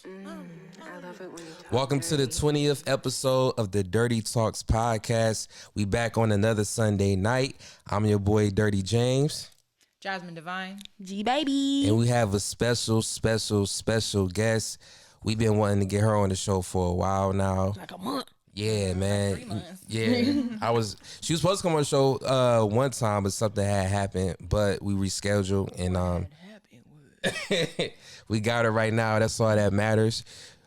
I love it when you talk Welcome to the 20th episode of the Dirty Talks podcast. We back on another Sunday night. I'm your boy Dirty James. Jasmine Divine. G Baby. And we have a special guest. We've been wanting to get her on the show for a while now. Like a month. Yeah, man. Like 3 months. Yeah. She was supposed to come on the show one time, but something had happened, but we rescheduled and we got her right now. That's all that matters.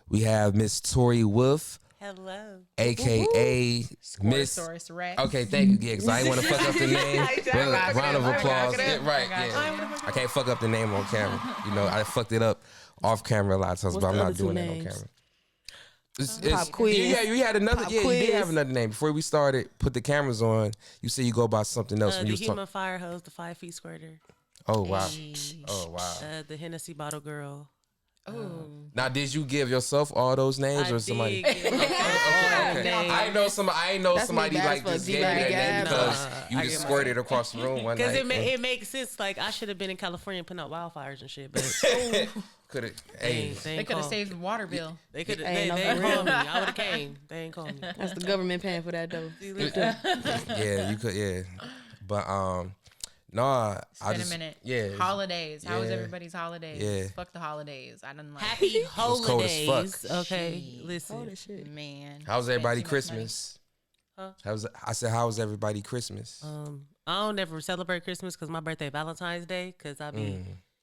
We have Miss Tori Wolf. Hello. AKA Miss. Rex. Okay, thank you. Yeah, because I didn't want to fuck up the name. But round of applause. Yeah, right. Yeah. I can't fuck up the name on camera. You know, I fucked it up off camera a lot of times, but I'm not doing that on camera. Pop quiz. Yeah, you had another. Pop yeah, quiz. You did have another name before we started. Put the cameras on. You said you go by something else when you The was human talking. fire hose, the 5 feet squirter. Oh wow. Hey. Oh wow. The Hennessy bottle girl. Oh. Now, did you give yourself all those names or somebody? Did give Okay. I know somebody like for this G gave me that Baby name Gab. because you I just get squirted across the room one night. Because it makes sense. Like, I should have been in California putting out wildfires and shit, but Could it? they They could have saved the water bill. They could have. Hey, They no, ain't for called real. me. I would have came. They ain't called me. That's the government paying for that though. Yeah, you could. Yeah, but no, I It's been just a minute. yeah. Holidays. How was Yeah. everybody's holidays? Yeah. Fuck the holidays. I didn't like Happy cold as fuck. holidays. Okay, Shit. listen. shit. Man. How's Spent everybody too much Christmas? Huh? I said, how was everybody Christmas? I don't never celebrate Christmas because my birthday Valentine's Day because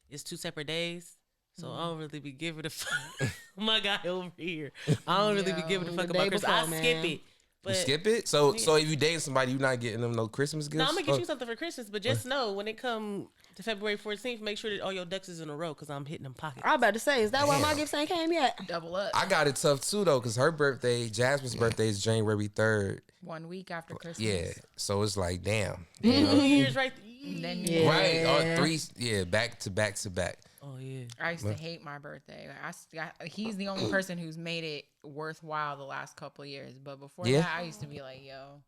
it's 2 separate days. So I don't really be giving a fuck. My guy over here. I don't really be giving a fuck the about day Christmas. before, I man. skip it. But You skip it? So if you dating somebody, you not getting them no Christmas gifts? no, I'm gonna get you something for Christmas, but just know when it come to February 14th, make sure that all your ducks is in a row because I'm hitting them pockets. I was about to say, is that why my Damn. gifts ain't came yet? Double up. I got it tough too though, cause her birthday, Jasmine's birthday is January 3rd. 1 week after Christmas. Yeah, so it's like damn, New Year's right. Then Yeah. right? All three, yeah, back to back to back. Oh yeah. I used to hate my birthday. He's the only person who's made it worthwhile the last couple of years. But before Yeah. that, I used to be like, yo,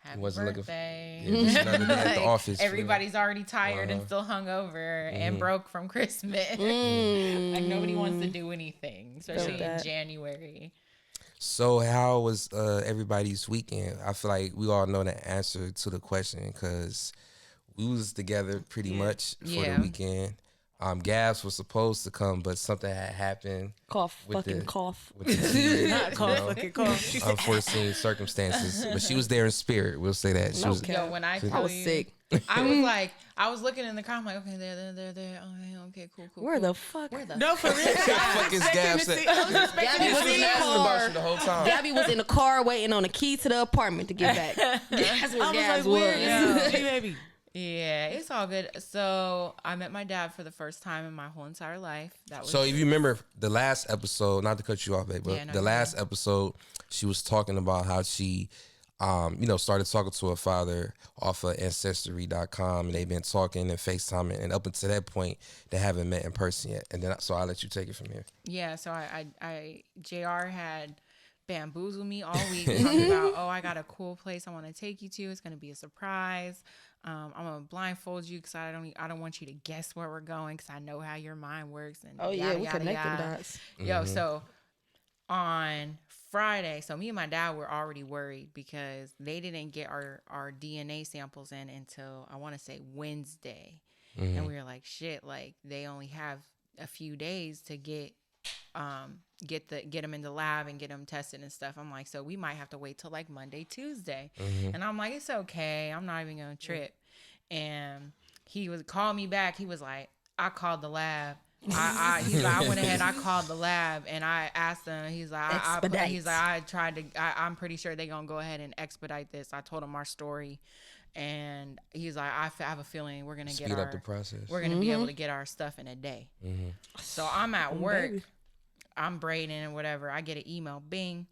happy Wasn't looking for- birthday. Yeah, was another day at the office. Everybody's already tired and still hungover and broke from Christmas. Like nobody wants to do anything, especially in that. January. So how was everybody's weekend? I feel like we all know the answer to the question because we was together pretty much for Yeah. the weekend. Gabs was supposed to come, but something had happened. Cough, With fucking the- cough. With the Not cough, fucking cough. unforeseen circumstances, but she was there in spirit. We'll say that. She was, Okay. Yo, when I I tell was you, sick. I was like, I was looking in the car. I'm like, okay, there. Okay, cool. Where the fuck? No, for real. fuck is Gabs? Gabby She was was in the asking car. about you the whole time. Gabby was in the car waiting on the key to the apartment to get back. That's I what was Gabs like, where was. is G Baby? Yeah, it's all good. So I met my dad for the first time in my whole entire life. That was So if you remember the last episode, not to cut you off, babe, but Yeah, no, the you're last episode, she was talking about how she, started talking to her father off of Ancestry.com, and they've been talking and FaceTiming, and up until that point, they haven't met in person yet. And then, so I'll let you take it from here. Yeah, so I JR had bamboozled me all week talking about, oh, I got a cool place I want to take you to. It's gonna be a surprise. I'm gonna blindfold you because I don't want you to guess where we're going because I know how your mind works. And Oh yeah, yada, we yada, connecting yada. dots. Yo, so on Friday, so me and my dad were already worried because they didn't get our DNA samples in until I want to say Wednesday, and we were like, shit, like they only have a few days to get them in the lab and get them tested and stuff. I'm like, so we might have to wait till like Monday, Tuesday. And I'm like, it's okay. I'm not even gonna trip. And he was called me back. He was like, I called the lab. He's like, I went ahead. I called the lab and I asked them. He's like, I'm pretty sure they're gonna go ahead and expedite this. I told him our story, and he's like, I have a feeling we're gonna Speed up the process. We're gonna be able to get our stuff in a day. So I'm at work. baby. I'm braiding and whatever. I get an email. Bing.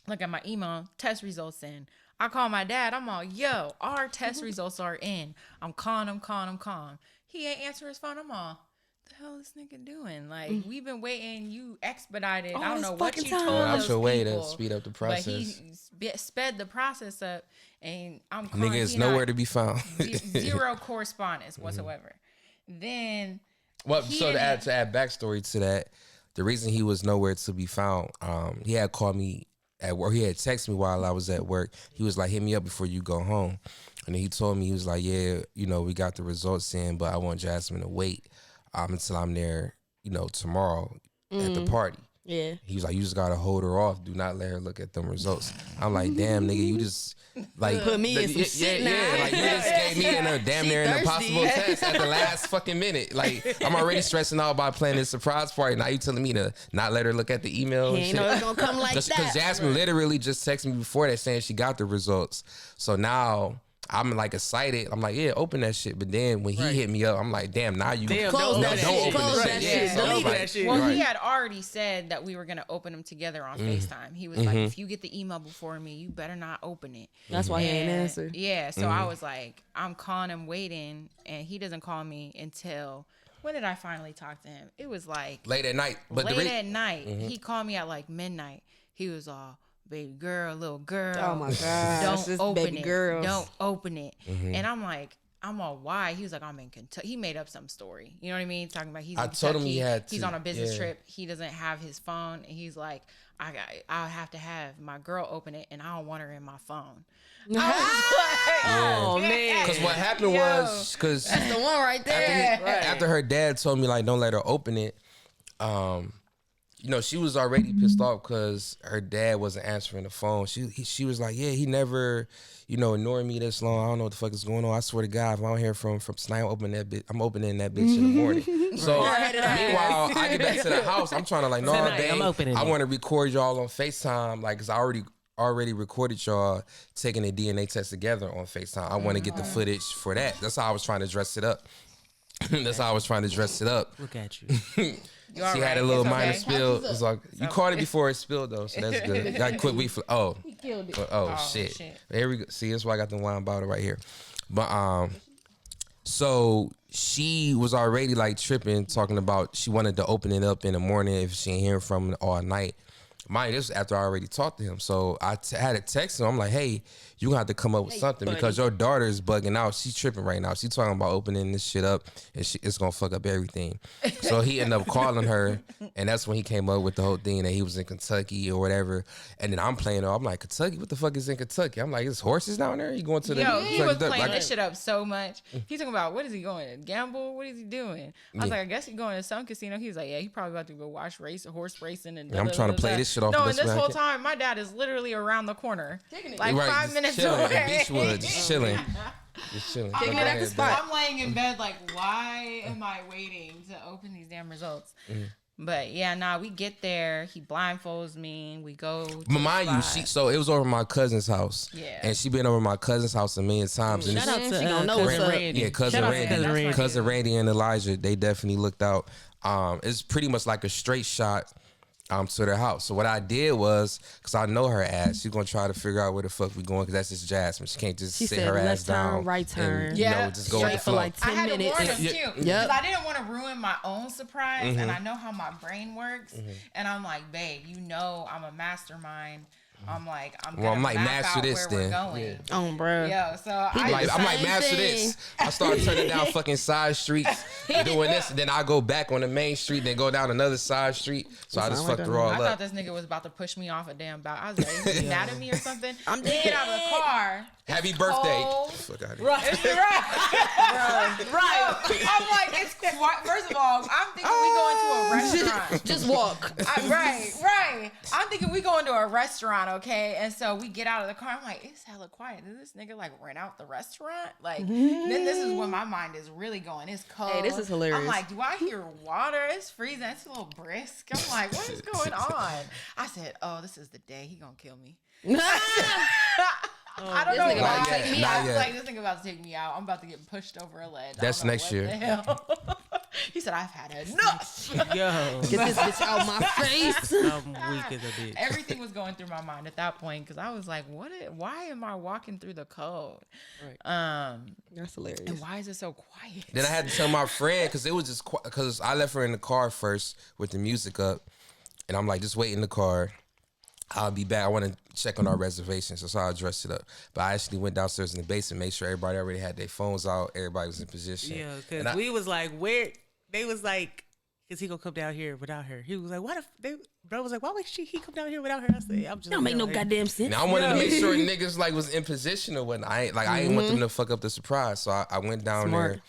Look at my email. Test results in. I call my dad. I'm all, yo, our test results are in. I'm calling him. He ain't answer his phone. I'm all, the hell is this nigga doing? Like, we've been waiting. You expedited. All I don't this know what you fucking time. told Out those your way to people, speed up the but he process. sped the process up, and I'm calling. Nigga is he not- nowhere to be found. Zero correspondence whatsoever. Then Well, he so to didn't- add backstory to that, the reason he was nowhere to be found, he had called me at work. He had texted me while I was at work. He was like, hit me up before you go home. And he told me, he was like, yeah, you know, we got the results in, but I want Jasmine to wait until I'm there, you know, tomorrow at the party. Yeah. He was like, you just got to hold her off. Do not let her look at them results. I'm like, damn, nigga, you just like Put me in some shit now. like you just gave me in a damn near an impossible test at the last fucking minute. Like, I'm already stressing out about planning this surprise party. Now you telling me to not let her look at the email and He shit. ain't know it's gonna come like that. Because Jasmine literally just texted me before that saying she got the results. So now I'm like excited. I'm like, yeah, open that shit. But then when he hit me up, I'm like, damn, now you Close that shit. open Close this that shit. shit. Yeah, so I was Delete like, that shit. Well, right. he had already said that we were gonna open them together on FaceTime. He was like, if you get the email before me, you better not open it. That's why he ain't And, answer. Yeah, so I was like, I'm calling him, waiting, and he doesn't call me until when did I finally talk to him? It was like late at night. But late at night. He called me at like midnight. He was all, baby girl, little girl. Oh my God. Don't open baby it. girls. Don't open it. And I'm like, I'm all, why? He was like, I'm in Kentucky. He made up some story. You know what I mean? Talking about he's in I told him Kentucky. he had He's to, on a business yeah. trip. He doesn't have his phone. And he's like, I'll have to have my girl open it, and I don't want her in my phone. I was like, Oh man. Because what happened was, because That's the one right there. after her dad told me, like, don't let her open it, you know, she was already pissed off because her dad wasn't answering the phone. She was like, yeah, he never, you know, ignored me this long. I don't know what the fuck is going on. I swear to God, if I don't hear from tonight, I'm opening that bitch in the morning. So meanwhile, I get back to the house. I'm trying to like, no, Tonight, babe, I'm opening I it. want to record y'all on FaceTime, like, cause I already recorded y'all taking a DNA test together on FaceTime. I want to get the footage for that. That's how I was trying to dress it up. That's how I was trying to dress it up. Look at you. You all She had right? a little It's minor okay? spill. It's like you caught it before it spilled though, so that's good. Got quick weed. Oh, He killed it. oh shit. Here we go. See, that's why I got the wine bottle right here. But so she was already like tripping, talking about she wanted to open it up in the morning if she ain't hearing from him all night. Mind, this was after I already talked to him. So I had to text him. I'm like, hey, you gonna have to come up with something because your daughter is bugging out. She's tripping right now. She's talking about opening this shit up and it's gonna fuck up everything. So he ended up calling her, and that's when he came up with the whole thing that he was in Kentucky or whatever. And then I'm playing her. I'm like, Kentucky? What the fuck is in Kentucky? I'm like, there's horses down there? You going to the Yo, he was like, playing this shit up so much. He's talking about, what is he going to gamble? What is he doing? I was like, I guess he's going to some casino. He was like, yeah, he probably about to go watch horse racing. And I'm trying to play this shit off. No, the and best this way I whole can. time, my dad is literally around the corner, like Right, 5 just minutes chilling away. at Beachwood, just chilling. Just chilling. I'm, Go like, ahead, babe. I'm laying in bed like, why am I waiting to open these damn results? But yeah, we get there. He blindfolds me. We go. But mind you, so it was over my cousin's house. Yeah. And she been over my cousin's house a million times. And Shout out She to gonna know cousin what's up. Randy. yeah, cousin Shout out to Randy, cousin Randy. cousin Randy and Elijah, they definitely looked out. It's pretty much like a straight shot to their house. So what I did was, because I know her ass, she's gonna try to figure out where the fuck we going, because that's just Jasmine. She can't just She sit said her ass left turn, down, right turn. and, Yeah. you know, just go with Straight the for flow. like I 10 had minutes. to warn him too, because Yep. I didn't want to ruin my own surprise, and I know how my brain works. And I'm like, babe, you know, I'm a mastermind. I'm like, I'm Well, gonna I'm like, map master out this where then. we're going. Yeah. Oh, bro. Yo, so did I the I'm like, same master thing. this. I start turning down fucking side streets, doing this, and then I go back on the main street, then go down another side street. So I just sound like fucked that. her all I thought up. this nigga was about to push me off a damn bout. I was like, is he mad at me or something? I'm Then get out of the dead. car. Happy birthday. cold. Fuck out of here. It's right. I'm like, it's quiet. First of all, I'm thinking we go into a restaurant. Just walk. Right. I'm thinking we go into a restaurant, okay? And so we get out of the car. I'm like, it's hella quiet. Did this nigga like rent out the restaurant? Like, then this is when my mind is really going. It's cold. Hey, this is hilarious. I'm like, do I hear water? It's freezing. It's a little brisk. I'm like, what is going on? I said, oh, this is the day. He gonna kill me. I don't This know nigga why. about to take me I out. was like, this nigga about to take me out. I'm about to get pushed over a ledge. I That's don't know next what year. the hell. He said, I've had enough. Yo, Get this bitch out my face. I'm weak as a bitch. Everything was going through my mind at that point because I was like, why am I walking through the cold? That's hilarious. And why is it so quiet? Then I had to tell my friend, because it was just because I left her in the car first with the music up, and I'm like, just wait in the car. I'll be back. I want to check on our reservations. That's how I dressed it up. But I actually went downstairs in the basement, made sure everybody already had their phones out. Everybody was in position. Yeah, And because I- we was like, where? They was like, because he gonna come down here without her. He was like, bro was like, why would he come down here without her? I said, I'm just Don't make no goddamn sense. Now I wanted to make sure niggas like was in position or whatnot. I ain't want them to fuck up the surprise, so I went down there.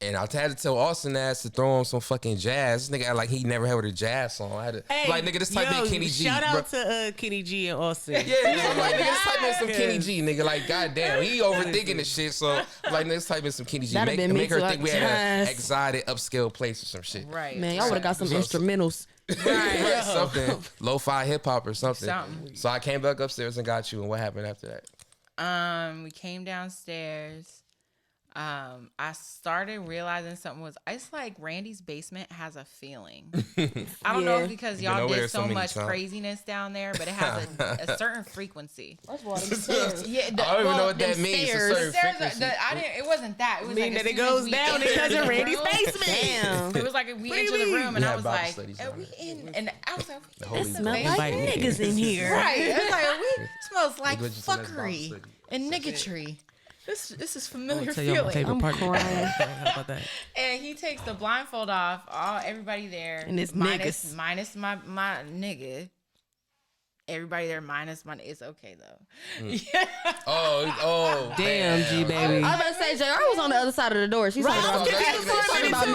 And I had to tell Austin ass to throw on some fucking jazz. This nigga act like he never heard a jazz song. I had to like, nigga, this type in Kenny G. Shout out to Kenny G and Austin. Yeah, I'm like, nigga, this type in some Kenny G, nigga. Like, goddamn, he overthinking this shit. So, like, nigga, type in some Kenny G. Make her think we had an exotic, upscale place or some shit. Right. Man, y'all would have got some instrumentals. Right. Something. Lo-fi hip-hop or something. So I came back upstairs and got you. And what happened after that? We came downstairs. I started realizing something was. It's like Randy's basement has a feeling. I don't know if because y'all did so much craziness down there, but it has a certain frequency. First of all, them stairs. Yeah, I don't even know what that means. It wasn't that. It was like that it goes down because of Randy's basement. Damn. It was like we entered the room and I was like, "Are we in?" And I was like, "It smells like niggas in here." Right. It was like, "We smells like fuckery and niggatry." This is familiar feeling. I'm crying. How about that? And he takes the blindfold off. Everybody there, and it's minus my nigga. Everybody there minus my. It's okay though. Yeah. Oh, damn, G baby. I was about to say, JR was on the other side of the door. She's talking about me.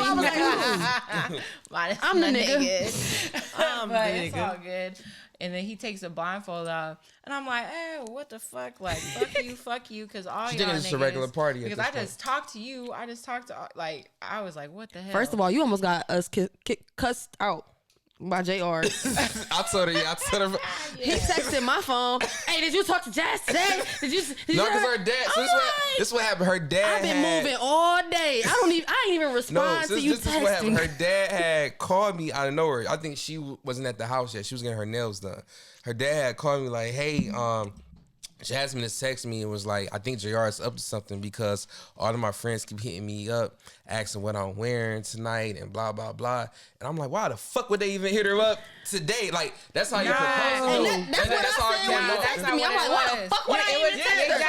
I'm the nigga. But it's all good. And then he takes the blindfold off, and I'm like, "Hey, what the fuck? Like, fuck you, because all y'all niggas." It's a regular party. Because I just talked to you. I just talked to I was like, "What the hell?" First of all, you almost got us cussed out by JR. I told her. He texted my phone. Hey, did you talk to Jazz today? Did you no, because her dad. So this is what happened. Her dad. I've been moving all day. I ain't even respond to you texting. This is what happened. Her dad had called me out of nowhere. I think she wasn't at the house yet. She was getting her nails done. Her dad had called me like, "Hey, Jasmine has texted me and was like, I think JR is up to something because all of my friends keep hitting me up, asking what I'm wearing tonight and blah, blah, blah." And I'm like, why the fuck would they even hit her up today? Like, that's how you propose. That's what I said when you texted me. I'm like, why the fuck would I even text her?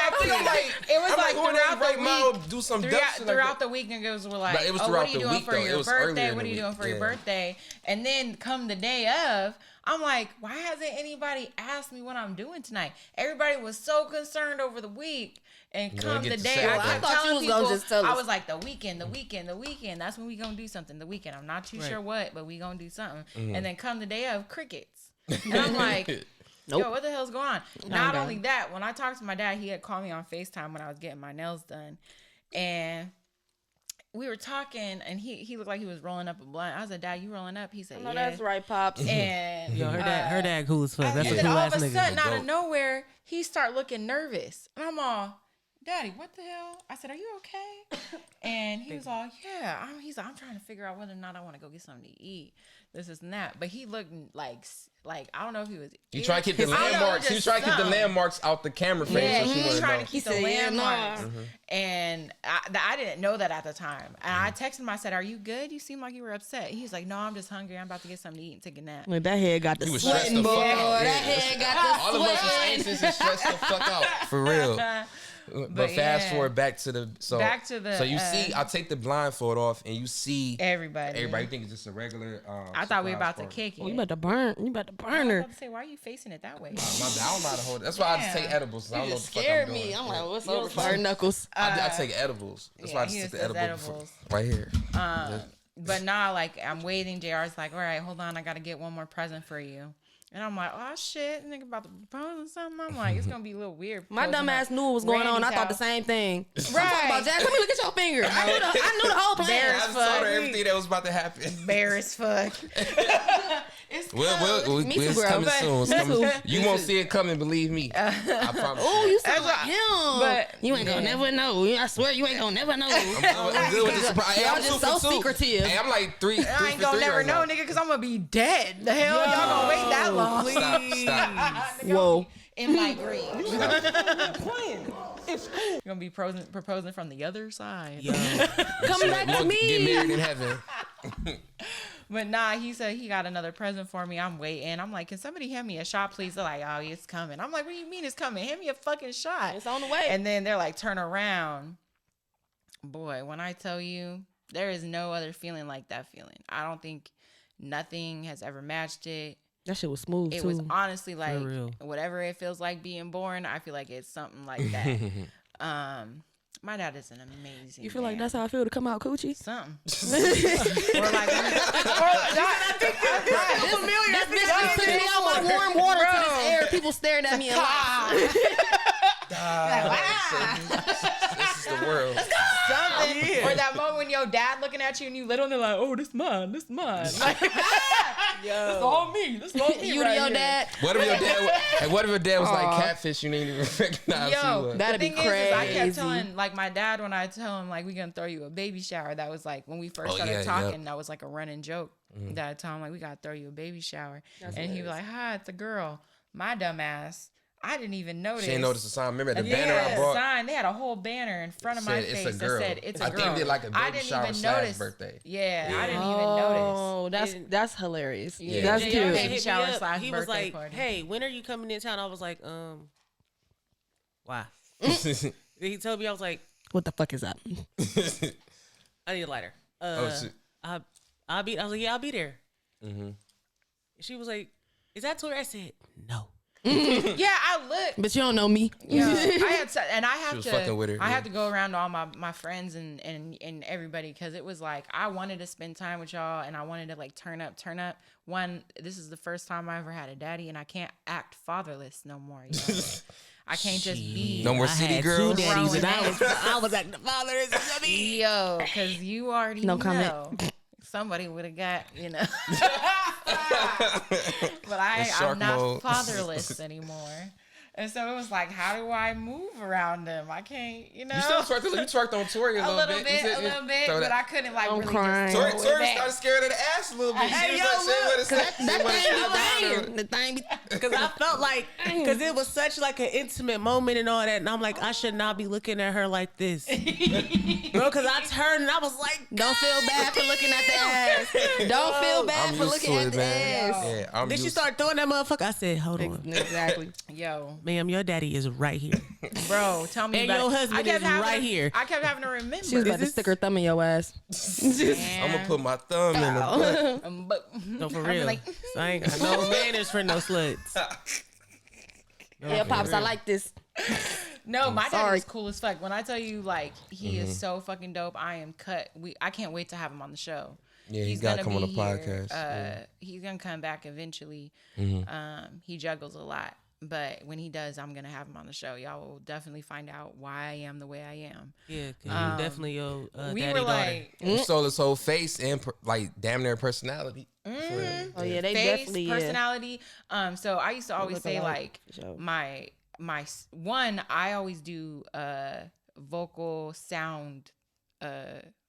It was like throughout the week. Do some throughout the week, niggas were like, "Oh, what are you doing for your birthday? What are you doing for your birthday?" And then come the day of, I'm like, why hasn't anybody asked me what I'm doing tonight? Everybody was so concerned over the week. And come the day, I kept telling people, I was like, the weekend. That's when we gonna do something. The weekend. I'm not too sure what, but we gonna do something. Mm-hmm. And then come the day of, crickets. And I'm like, yo, what the hell's going on? Not only that, when I talked to my dad, he had called me on FaceTime when I was getting my nails done. And we were talking, and he looked like he was rolling up a blunt. I was like, "Dad, you rolling up?" He said, "Yeah." That's right, Pops. And yo, her dad cool as fuck. That's a cool all ass of a nigga. sudden, out of nowhere, he start looking nervous, and I'm all, "Daddy, what the hell?" I said, "Are you okay?" And he was all, "Yeah." He's like, "I'm trying to figure out whether or not I want to go get something to eat. This and that." But he looked like I don't know if he was. You try to keep the landmarks. He was trying to keep the landmarks out the camera frame. Yeah, so he was trying to keep the landmarks. Mm-hmm. And I didn't know that at the time. And I texted him. I said, "Are you good? You seem like you were upset." He's like, "No, I'm just hungry. I'm about to get something to eat and take a nap." Like, that head got the sweating, boy. That head got the sweating. All of us was anxious and stressed the fuck out. For real. But fast forward back to the so you see, I take the blindfold off and you see everybody. You think it's just a regular. I thought we were about to kick it. You about to burn her. I was about to say, why are you facing it that way? My bad. I don't know how to hold it. That's why I just take edibles. I don't know what the fuck I'm doing. I'm like, what's over fire knuckles? I take edibles. That's why I just take the edibles right here. But now, like, I'm waiting. JR's like, all right, hold on. I got to get one more present for you. And I'm like, oh, shit. Nigga about to propose or something. I'm like, it's going to be a little weird. My dumb ass knew what was going on. I thought the same thing. Right. I'm about, Jack, let me look at your finger. I knew the whole plan. I just told her everything that was about to happen. Bare as fuck. It's coming soon. You won't see it coming, believe me. I promise. Oh, you sound like him. But you ain't gonna never know. I swear you ain't gonna never know. I'm good with this surprise. Y'all just so secretive. Hey, I'm like three. I ain't gonna never know, nigga, because I'm gonna be dead. The hell? Y'all gonna wait that long? Stop. Whoa. In my grave. You're gonna be proposing from the other side. Come back to me. Get married in heaven. But nah, he said he got another present for me. I'm waiting. I'm like, can somebody hand me a shot, please? They're like, oh, it's coming. I'm like, what do you mean it's coming? Hand me a fucking shot. It's on the way. And then they're like, turn around. Boy, when I tell you, there is no other feeling like that feeling. I don't think Nothing has ever matched it. That shit was smooth, It too. was honestly like real. whatever it feels like being born. I feel like it's something like that. My dad is an amazing. You feel like man. that's how I feel to come out coochie? Something. Or like, This bitch putting me out my warm water to this air. People staring at me and laughing. This is the world. something. Or that moment when your dad looking at you and you little and they're like, oh, this mine. Like, this all me. This all me. You right to your here. dad. What if your dad was like catfish? You didn't even recognize who Yo, was. That'd the be thing is I kept crazy. telling like my dad when I tell him like we gonna throw you a baby shower. That was like when we first started talking. That was like a running joke. That I told him like we gotta throw you a baby shower, and he was like, "Hi, it's a girl." My dumb ass, I didn't even notice. She didn't notice the sign. Remember the banner I the brought? sign. They had a whole banner in front of my Said it's face a girl. that said it's a I girl. think they did like a I baby didn't shower even slash notice. birthday. Yeah, I didn't even notice. Oh, that's hilarious. Yeah. That's Yeah, cute. baby Hit me shower up. slash He was birthday like, party. "Hey, when are you coming in town?" I was like, why? Oh He told me, I was like, What the fuck is that? I need a lighter. shit. I'll be. I was like, yeah, I'll be there. She was like, "Is that Tori?" I said, "No." Yeah, I looked. But you don't know me. Yeah, I have was to. fucking with her, I yeah. have to go around to all my friends and everybody because it was like I wanted to spend time with y'all and I wanted to like turn up. One, this is the first time I ever had a daddy and I can't act fatherless no more. You know? I can't just be No more city girls. Two daddies, and Grown I was acting fatherless. yo because you already No comment. know. Somebody would have got, you know. But In shark I'm not mode. fatherless anymore. And so it was like, how do I move around them? I can't, you know. You still twerked on Tori a a little You bit, said- but that- I couldn't like I'm really crying. just Tori throw it back. started scaring of the ass a little bit. Hey, She was yo, like, That thing be the thing be Because I felt like, because it was such like an intimate moment and all that, and I'm like, I should not be looking at her like this, bro. Because I turned and I was like, Don't feel bad for looking at the ass. Don't feel bad I'm for used looking to at it, the man. ass. Yeah, I'm then she used started throwing that motherfucker. I said, hold on, Exactly. Yo, ma'am, your daddy is right here. bro, tell me And about your it. husband I kept is having right to- here. I kept having to remember. She was about to stick her thumb in your ass. I'm gonna put my thumb in the butt. But No, for I'd be real. like, So I ain't got no manners for no sluts. Yeah, pops, I like this. no, my dad sorry. is cool as fuck. When I tell you, like, he is so fucking dope. I am cut. I can't wait to have him on the show. Yeah, he's gonna gotta come on the be here. podcast. He's gonna come back eventually. Mm-hmm. He juggles a lot, but when he does, I'm gonna have him on the show. Y'all will definitely find out why I am the way I am. Yeah, 'cause you definitely your We daddy were daughter. like, You stole his whole face and like damn near personality. Oh yeah, they face, definitely personality. So I used to always look say alike, like for sure. my one. I always do vocal sound.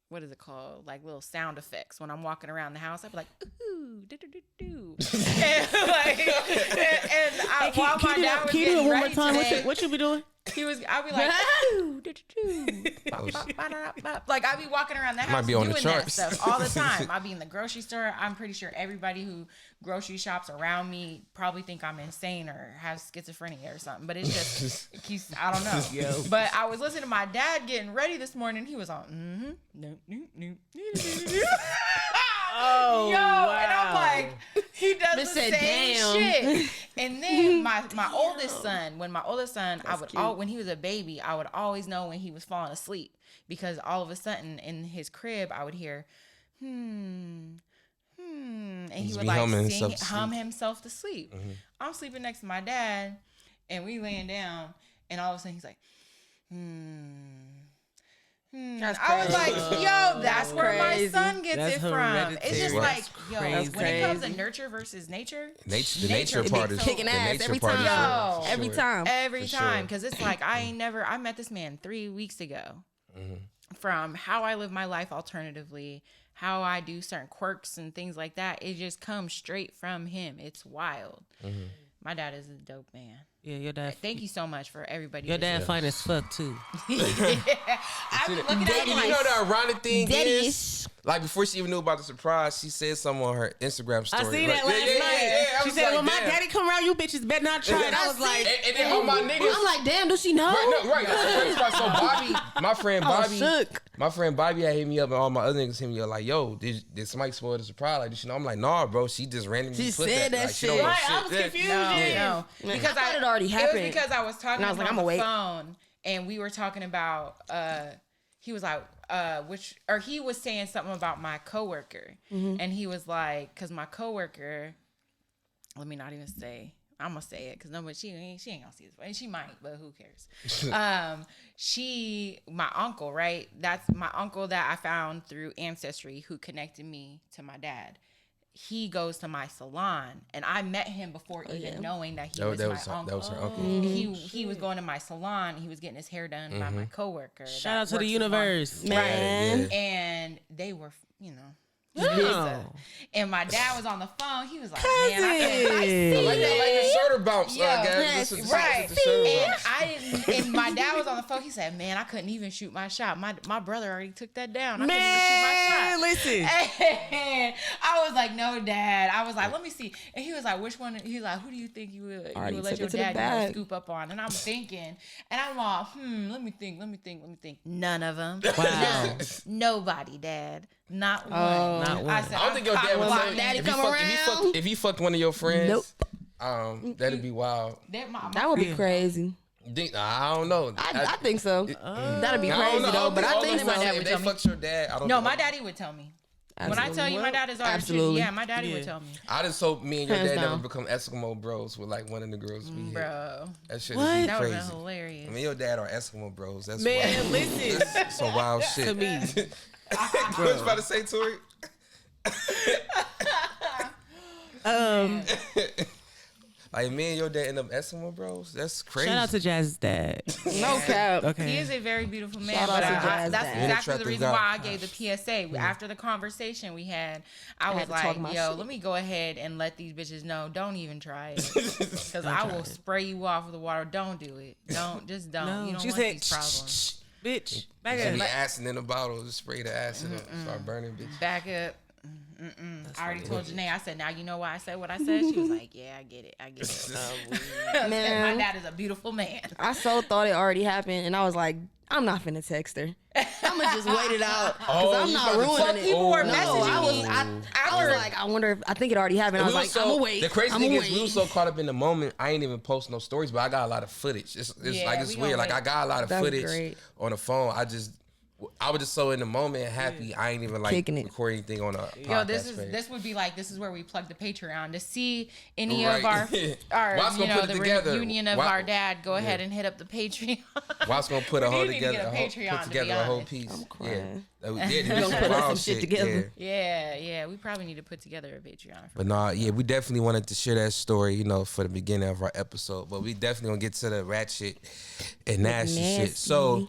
What is it called? Like little sound effects when I'm walking around the house. I'd be like, ooh, do do do do, and like, and I, while my dad was Can you do it getting one more ready time? today, What you be doing? he was. I'd be like, ooh, do do do, bop, bop, bop, bop, bop. Like I'd be walking around the house Might be on doing the that charts. stuff all the time. I'd be in the grocery store. I'm pretty sure everybody who grocery shops around me probably think I'm insane or have schizophrenia or something. But it's just, I don't know. But I was listening to my dad getting ready this morning. He was on, Oh, yo, wow. and I'm like, he does the said, same "Damn." shit. And then my oldest son, I would when he was a baby, I would always know when he was falling asleep because all of a sudden in his crib I would hear, and he He's would be like humming sing, himself to hum sleep. himself to sleep. I'm sleeping next to my dad, and we laying down, and all of a sudden he's like, That's I was like, crazy. yo, that's where my Crazy. son gets That's it from. It's hereditary. just That's like, yo, crazy. when it comes to nurture versus nature, The nature Nature part be is kicking the ass nature every part time. is Yo. for Every sure. time. every For time sure. because it's like I met this man 3 weeks ago. From how I live my life alternatively, how I do certain quirks and things like that, it just comes straight from him. It's wild. My dad is a dope man. Yeah, your dad. Thank you so much for everybody. Your dad fine as fuck too. I've been looking at Daddy, him you like, know the ironic thing Daddy is, like before she even knew about the surprise, she said something on her Instagram story. seen Like, that last night. I She was said, like, "When my damn. daddy come around, you bitches better not try it." I was like, And then all my niggas. I'm like, damn, does she know? Right. That's the crazy part. So Bobby, my friend Bobby, shook. my friend Bobby had hit me up, and all my other niggas hit me up like, "Yo, did somebody spoil the surprise? Like, did she know?" I'm like, "Nah, bro. She just randomly She put said that Like, she shit. don't know Right, shit. I was Yeah. confused. No. Because I thought it already happened. It was because I was talking And I was to like, him I'ma on the wait. phone, and we were talking about. He was like, he was saying something about my coworker, and he was like, because my coworker, let me not even say. I'm gonna say it because nobody she ain't gonna see this, and she might, but who cares? My uncle, right? That's my uncle that I found through Ancestry, who connected me to my dad. He goes to my salon, and I met him before even knowing that he was my uncle. That was her uncle. He was going to my salon. He was getting his hair done by my coworker. "Shout out to the universe, Man. Yeah. And they were, Yeah. and my dad was on the phone. He was like, "Man, I see I like the shoulder bounce, guys. yes, Listen right." to the shoulder And bounce. and my dad was on the phone. He said, "Man, I couldn't even shoot my shot. My brother already took that down. I Man, couldn't even shoot listen. my shot." And I was like, "No, Dad." I was like, "Let me see." And he was like, "Which one?" He's like, "Who do you think you would Already let took your it to the dad bag. scoop up on?" And I'm thinking, and I'm like, Let me think. None of them. Wow. Nobody, Dad. Not one. Not one. I said, I don't think your dad would "I'm say cock-blocked." Daddy if you come around? if you fucked one of your friends. Nope. That'd be wild. That would be crazy. I don't know. I think so. That'd be I don't crazy know. though, but I think my dad so. would If they tell me. fucked your dad, I don't No, know. my daddy would tell me. When I tell you my dad is all the truth, Absolutely. yeah, my daddy would Yeah. tell me. I just hope me and your Hands dad never down. become Eskimo bros with like one of the girls we hit. Bro, That shit What? would be that would have crazy. been hilarious. Me and your dad are Eskimo bros. That's Man, wild. listen. That's some wild shit. To me. What was you about to say, Tori? Like me and your dad end up Eskimo bros. That's crazy. Shout out to Jazz's dad. No cap. Okay. He is a very beautiful man. Shout out But to that's Jazz Dad. exactly the Attractive reason guy. why I gave the PSA. After the conversation we had, I had was to talk like, my yo, shit. let me go ahead and let these bitches know. Don't even try it. Because I will spray you off with the water. Don't do it. Don't. Just don't. No, You don't she want said, these problems. bitch, back She be up. acid in the bottle. Just spray the acid up and start burning bitches. Back up. I already told Janae. I said, now you know why I said what I said. She was like, yeah, I get it. I get it. Man. My dad is a beautiful man. I so thought it already happened, and I was like, I'm not finna text her. I'm gonna just wait it out because I'm you not about to ruining text- it. people were No, messaging I was, me I was like, I wonder if I think it already happened. I was We like, was so- I'm gonna wait. The crazy I'ma thing is, wait. we were so caught up in the moment. I ain't even post no stories, but I got a lot of footage. It's Yeah, like it's we weird. gonna Like I wait. got a lot of That's footage great. on the phone. I was just so in the moment, happy. I ain't even like Kicking it. record anything on a podcast Yo, page. this would be like, this is where we plug the Patreon to see any Right. of our Watts gonna put it the together. reunion of Wa- our dad. Go ahead and hit up the Patreon. Wat's gonna put a We whole do need to together, get a Patreon, put to together be a whole honest. piece. I'm crying. Yeah, we gonna some put wild some shit together. Yeah, we probably need to put together a Patreon. But nah, yeah, we definitely wanted to share that story, for the beginning of our episode. But we definitely gonna get to the ratchet and nasty shit. So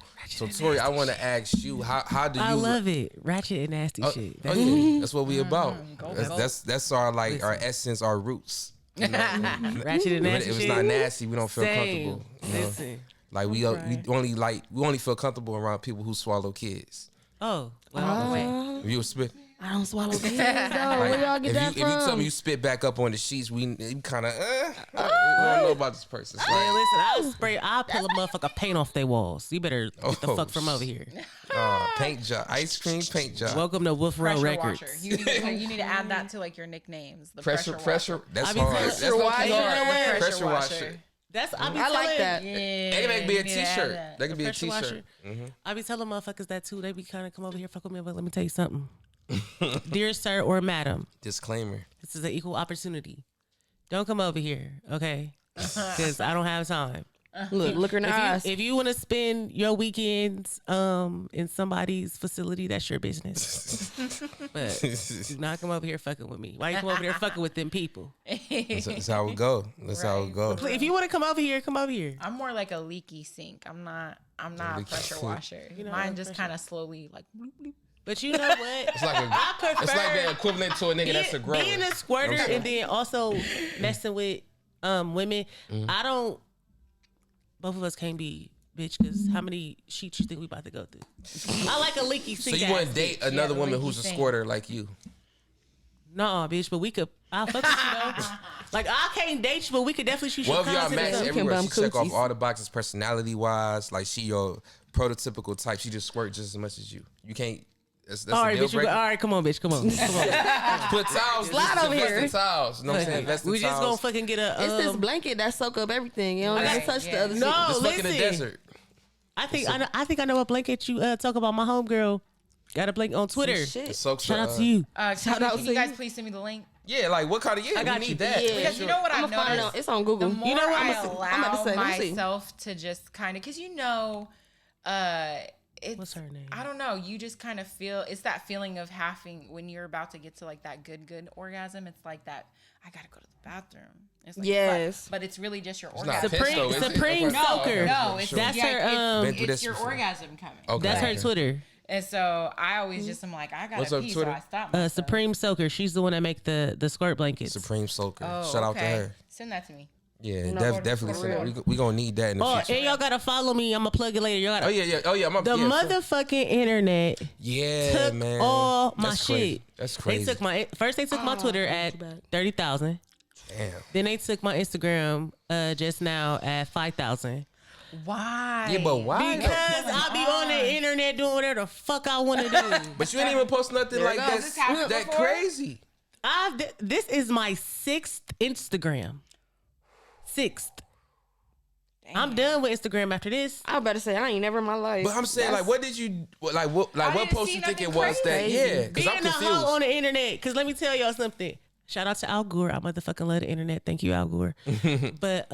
Tori, I want to ask you, how do you? I love it. Ratchet and nasty shit. Oh yeah, that's what we about. Go. That's our our essence, our roots. Ratchet and If nasty it was shit. not nasty, we don't feel Same. comfortable. Listen. Like we only feel comfortable around people who swallow kids. Oh, well, If you spit, I don't swallow kids though. Where y'all get that if you tell from? me you spit back up on the sheets, we kind of we don't know about this person. It's man, like, listen, I'll pull a motherfucker paint off their walls. You better get the Oh, fuck from over here. paint job, ice cream paint job. Welcome to Wolf Row Pressure Records. washer. You need to add that to like your nicknames. The Pressure. That's I be hard. pressure That's low-key washer. hard. Pressure Pressure washer. washer. I like that. Yeah, That can be a you need to add t-shirt. that. That could be a Pressure washer. t-shirt. I be telling motherfuckers that too. They be kind of come over here, fuck with me, but let me tell you something. Dear sir or madam, Disclaimer. this is an equal opportunity. Don't come over here, okay? Because I don't have time. Look her in the eyes. If you want to spend your weekends in somebody's facility, that's your business. But do not come over here fucking with me. Why you come over there fucking with them people? That's how it go. That's how it go. If you want to come over here, come over here. I'm more like a leaky sink. I'm not a leaky pressure sink. washer. know, Mine just kind of slowly like bloop, bloop. But you know what? It's like I prefer it's like the equivalent to a nigga that's a grower. being a squirter and then also messing with women. I don't. Both of us can't be bitch because how many sheets you think we about to go through? I like a leaky So sink. you wouldn't date another the woman leaky who's a sink. squirter like you? Nah, bitch. But I'll fuck with you though. Like I can't date you, but we could definitely shoot Well, your if y'all content. match Can everywhere, bum she check off coochies. all the boxes personality wise. Like she your prototypical type. She just squirt just as much as you. You can't. That's All a right, deal bitch. breaker. All right, come on, bitch. Come on. Put towels. Slide just over invest here. in towels. You know what I'm saying? Invest in We just gonna towels. fucking get a. It's this blanket that soak up everything. You don't Okay, even touch yeah. the other No, shit. Just fuck in the listen. desert. I think I know what blanket you talk about. My homegirl got a blanket on Twitter. It Shit. soaks Shout the, out to you. Shout out Can to you guys you. please send me the link? Yeah, like what kind of I got we you. need that. Yeah. Because you know what I'm I've gonna find it noticed? on. It's on The Google. more You know what? I I'm about allow to say, let me see. myself to just kind of, because it's, What's her name? I don't know. You just kind of feel, it's that feeling of having, when you're about to get to like that good orgasm, it's like that, I gotta go to the bathroom. It's like, Yes. but it's really just your not orgasm. piss, though, is it? Supreme Okay. Soaker. No, it's That's yeah, her, Been through it's this your before. orgasm coming. Okay. That's her Twitter. And so I always just am like, I gotta What's up, pee, Twitter? so I stop myself. Supreme Soaker. She's the one that make the squirt blankets. Supreme Soaker. Oh, Shout out to okay. her. Send that to me. Yeah, No, definitely. for Send real. it. We gonna need that in the Oh, future. and y'all gotta follow me. I'ma plug it later. Y'all gotta. Oh yeah. The motherfucking internet Yeah, took man. all my That's crazy. shit. That's crazy. They took my They took my Twitter at 30,000. Damn. Then they took my Instagram just now at 5,000. Why? Yeah, but why? Because I be on the internet doing whatever the fuck I want to do. But you ain't even post nothing like goes. that. This happened That before? crazy. This is my 6th Instagram. 6th. I'm done with Instagram after this. I better say I ain't never in my life. But I'm saying, like, what did you what didn't post see you think it nothing was that? crazy. Yeah, because I'm Being a hoe on confused. the internet. Because let me tell y'all something. Shout out to Al Gore. I motherfucking love the internet. Thank you, Al Gore. But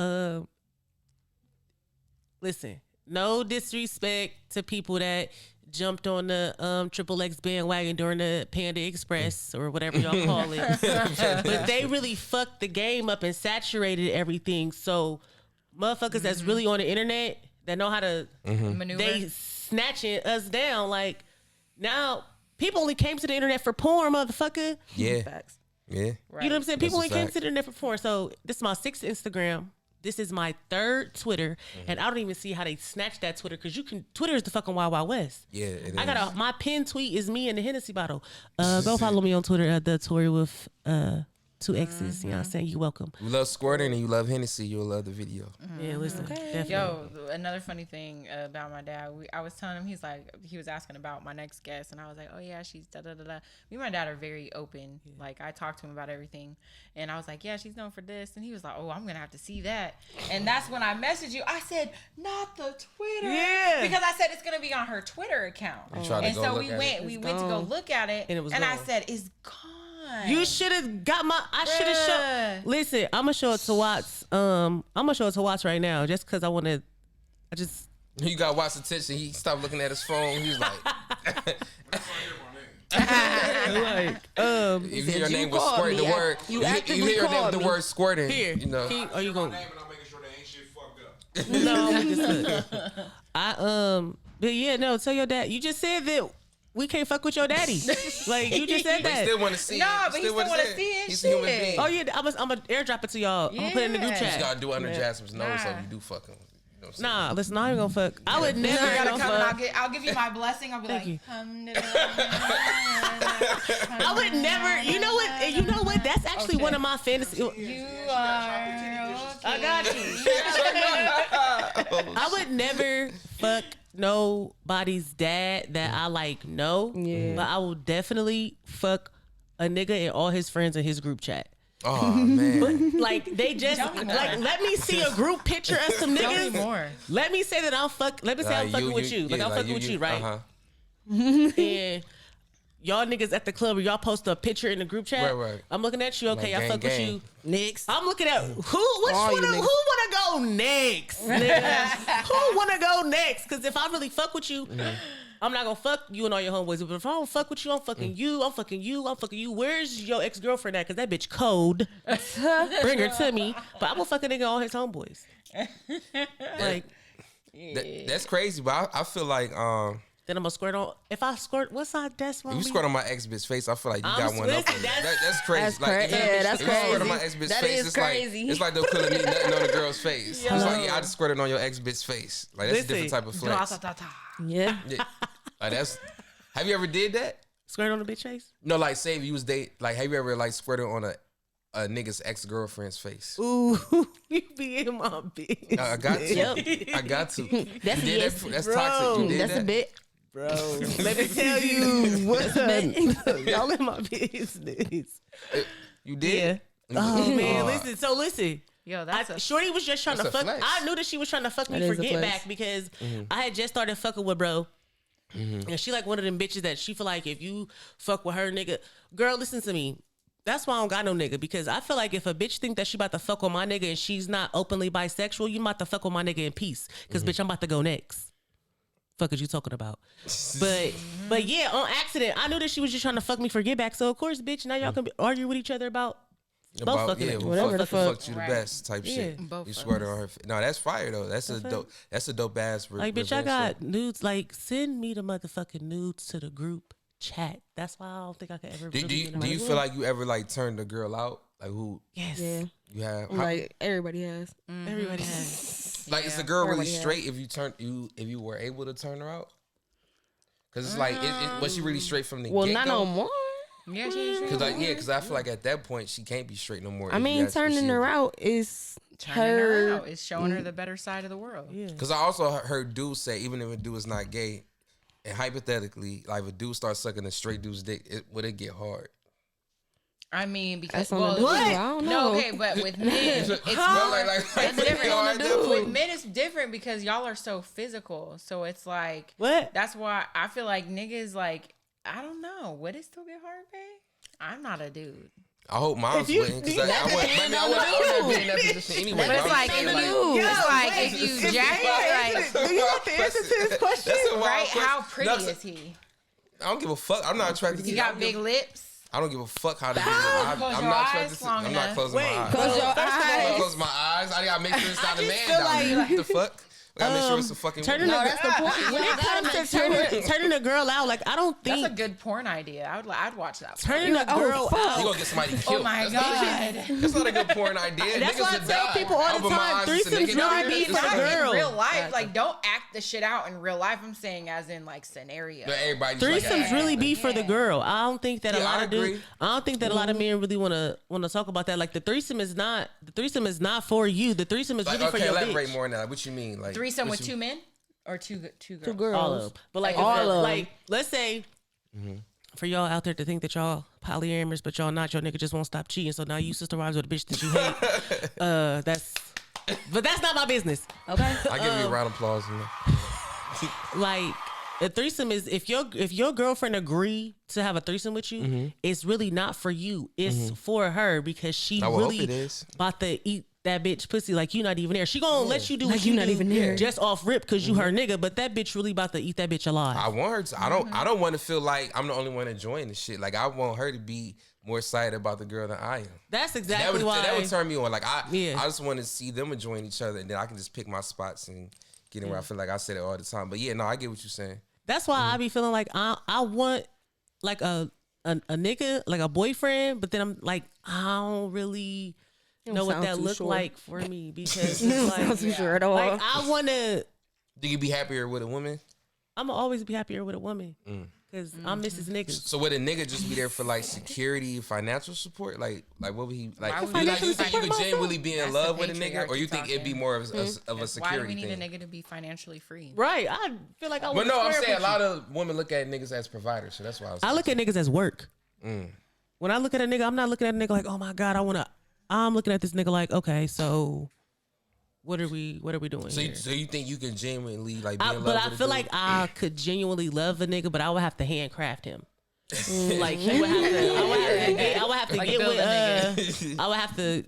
listen, no disrespect to people that jumped on the Triple X bandwagon during the Panda Express or whatever y'all call it. But they really fucked the game up and saturated everything. So motherfuckers that's really on the internet that know how to Maneuver. they snatching us down. Like now people only came to the internet for porn, motherfucker. Yeah, Facts. yeah. Right. You know what I'm saying? People That's only a came fact. to the internet for porn. So this is my 6th Instagram. This is my 3rd Twitter, and I don't even see how they snatched that Twitter because Twitter is the fucking Wild Wild West. Yeah, it I is. got my pin tweet is me in the Hennessy bottle. Go follow me on Twitter at the Tory with 2 X's. You know what I'm saying? You welcome. You love squirting and you love Hennessy, you'll love the video. Yeah, listen, definitely. Yo, another funny thing about my dad, I was telling him, he was asking about my next guest, and I was like, oh yeah, she's da da da da. Me and my dad are very open. Like I talked to him about everything, and I was like, yeah, she's known for this, and he was like, oh, I'm gonna have to see that. And that's when I messaged you. I said, not the Twitter, Yeah. because I said it's gonna be on her Twitter account. You tried to And go so look we at went, it. we went to go look at it, And it was I gone. said, it's gone. You should have got I should have shown. Bruh. Listen, I'm gonna show it to Watts. I'm gonna show it to Watts right now, just because I just. You got Watts' attention. He stopped looking at his phone. He was like, if your said, name "You was called squirting me. the word, You you actively hear your name called with the me." word squirting. Here, You know. King, are you gonna? Name and I'm making sure they ain't shit fucked up. No, but yeah, no. Tell your dad. You just said that we can't fuck with your daddy. Like you just said But he that. still want to see No, it. but he still wanna wanna it. see it, He's a human shit. being. Oh yeah, I'm gonna airdrop it to y'all. I'm gonna put it in the group Yeah. You just chat. gotta do under Jasmine's nose so Nah. you do fuck him. You know what I'm saying? Nah, listen, I ain't gonna fuck. I would never You gotta gonna come and fuck. I'll give you my blessing. I'll be Thank like, you. I I would never. You know what? You know what? That's actually Okay. one of my fantasy. You are. I got you. I would never fuck nobody's dad that I like know. Yeah. But I will definitely fuck a nigga and all his friends in his group chat. Oh man. Like they just Tell me more. like let me see a group picture of some Tell me niggas. more. Let me say that I'm fuck. Let me say I'm fucking with you. Like yeah, I'm fucking with you, right? Uh-huh. And y'all niggas at the club or y'all post a picture in the group chat. Right. I'm looking at you. Okay, Like, I fuck gang, with you. Next. I'm looking at who All you wanna niggas. go next, nigga? Who wanna go next? Because if I really fuck with you, I'm not gonna fuck you and all your homeboys. But if I don't fuck with you, I'm fucking you. I'm fucking you. I'm fucking you. Where's your ex-girlfriend at? Because that bitch cold. Bring her to me. But I'm gonna fuck a nigga and all his homeboys. Like That's crazy, but I feel like then I'm gonna squirt on. If I squirt, what side that's wrong? if you squirt on my ex bitch face, I feel like you I'm got one up. listen, on me. that's- That's crazy. That's Like, crazy. if you- Yeah, that's if you squirt on my crazy. ex bitch That face, is it's crazy. like it's like they're killing me nothing on the girl's face. It's like I just squirted on your ex bitch face. Like that's a different Listen. type of flex. Yeah. Yeah. Like that's. Have you ever did that? Squirt on the bitch face? No, like say if you was date. Like have you ever like squirted on a a nigga's ex-girlfriend's face. Ooh, you be in my business. I got to. Yep. I got to. That's You did yes, that, that's bro. toxic. You did That's that? a bit. Bro, let me tell you what's up. Y'all in my business. You did? Yeah. Oh man, listen. Yo, that's Shorty was just trying to that's a fuck. flex. I knew that she was trying to fuck me That for is a get flex. back because I had just started fucking with bro. And she like one of them bitches that she feel like if you fuck with her nigga, girl, listen to me. That's why I don't got no nigga, because I feel like if a bitch think that she about to fuck with my nigga and she's not openly bisexual, you about to fuck with my nigga in peace. Because bitch, I'm about to go next. Fuck is you talking about? But yeah, on accident, I knew that she was just trying to fuck me for get back. So of course, bitch, now y'all can argue with each other about both fucking niggas. Whatever the fuck. Fucked you the Right. best type shit. Both You fuckers. swear on her. No, that's fire though. That's a dope ass. Like, bitch, I got nudes. Like, send me the motherfucking nudes to the group chat. That's why I don't think I could ever. Do you feel like you ever like turned a girl out? Like who Yes. Yeah. you have? Like everybody has. Everybody has. Like is the girl really Everybody has. straight if you were able to turn her out? Because it's like was she really straight from the Well, get not no more. Yeah, she's Because I feel like at that point she can't be straight no more. I mean, turning her out is turning her out. It's showing her the better side of the world. Yeah. Because I also heard dudes say even if a dude is not gay, and hypothetically, like if a dude starts sucking a straight dude's dick, would it get hard? I mean, because That's on the dude. I don't know. no, okay, but with men, it's Well, it's would it get different. hard at that With point? men, it's different because y'all are so physical. So it's like What? that's why I feel like niggas like I don't know. Would it still get hard, babe? I'm not a dude. I hope mom's If you- wouldn't because you I got wouldn't hands I on wouldn't the be in that position anyway. But it's I'm like saying, if like, you, it's like wait, if you if you jack like- like Do you want the answer to this question? That's a wild right, question. how pretty No, is he? I don't give a fuck. I'm not attracted to He you. got big lips. I don't give a fuck how to do it. Close I'm your not eyes attracted to. long I'm not enough. closing Wait, my eyes. Close your I'm eyes. close my eyes. I gotta make sure it's not a just man feel down there. like- What the fuck? I gotta make sure it's a fucking turning woman. the- No, that's the point. When it comes to turning a girl out, like I don't That's think a good porn idea. I'd watch that. turning a Oh, girl fuck. out. You gonna get somebody killed. Oh my That's not- god. That's not a good porn idea. That's Niggas why I would tell die. people all the Open my time, eyes, it's a threesomes nigga not down there. be It's for not the a- girl. In real life, like don't act the shit out in real life. I'm saying as in like scenario. But everybody just like, Threesomes really be for the girl. I don't think that a Yeah, lot I of dudes. agree. I don't think that a lot of men really want to talk about that. Like the threesome is not for you. The threesome is Like, really for okay, your elaborate bitch. more on that. What you mean? Like Threesome what with you- two men or two girls. Two girls. All of them. But like All if- of 'em. like let's say for y'all out there to think that y'all polyamorous, but y'all not, your nigga just won't stop cheating. So now you sister wives with a bitch that you hate. But that's not my business. Okay. I give you a round of applause. In there. Like a threesome is if your girlfriend agree to have a threesome with you, it's really not for you. It's for her because she I would hope really it is. about to eat that bitch pussy like you not even there. She gonna let you do what Like you you not do even there. just off rip because you her nigga, but that bitch really about to eat that bitch alive. I want her to. I don't want to feel like I'm the only one enjoying the shit. Like I want her to be more excited about the girl than I am. That's That exactly would why. that would turn me on. Like I Yeah. just want to see them enjoying each other, and then I can just pick my spots and get in where I feel like I said it all the time. But yeah, no, I get what you're saying. That's why I be feeling like I want like a nigga, like a boyfriend, but then I'm like I don't really know what sound that too look sure. like for me because You don't it's sound like, too sure at all. like I want to. Do you be happier with a woman? I'm gonna always be happier with a woman because I'm Mrs. Niggas. So would a nigga just be there for like security, financial support? Like what would he like? Why would You he like you need think you could financial genuinely be in That's love the with a nigga, or you think it'd be patriarchy more of a Why do we security need thing? a nigga to be financially free? Right. I feel like I But no, I'm saying a lot of women look at niggas as providers, so that's why I was. I look at niggas as work. When I look at a nigga, I'm not looking at a nigga like, oh my God, I'm looking at this nigga like, okay, so what are we doing So here? you think you can genuinely like be in love But with I a feel dude? like I could genuinely love a nigga, but I would have to handcraft him. Like he would have to. I would have to Like get build with. a I would have to.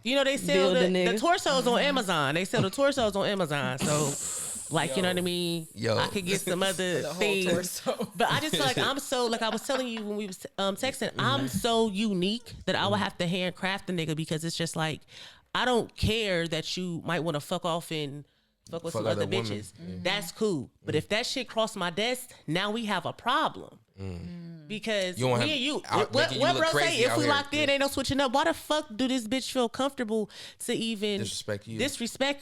You know they sell Build a the nigga. torsos on Amazon. They sell the torsos on Amazon. So, like you know what I mean. Yo. I could get some other things. But I just feel like I'm so like I was telling you when we was texting. I'm so unique that I would have to handcraft the nigga because it's just like I don't care that you might want to fuck off and fuck with Fuck some other other women. bitches. That's cool. But if that shit crossed my desk, now we have a problem. Because You don't me have- and you, out- what making you look bro say? crazy If out we here. locked in, ain't no switching up. Why the fuck do this bitch feel comfortable to even Disrespect you.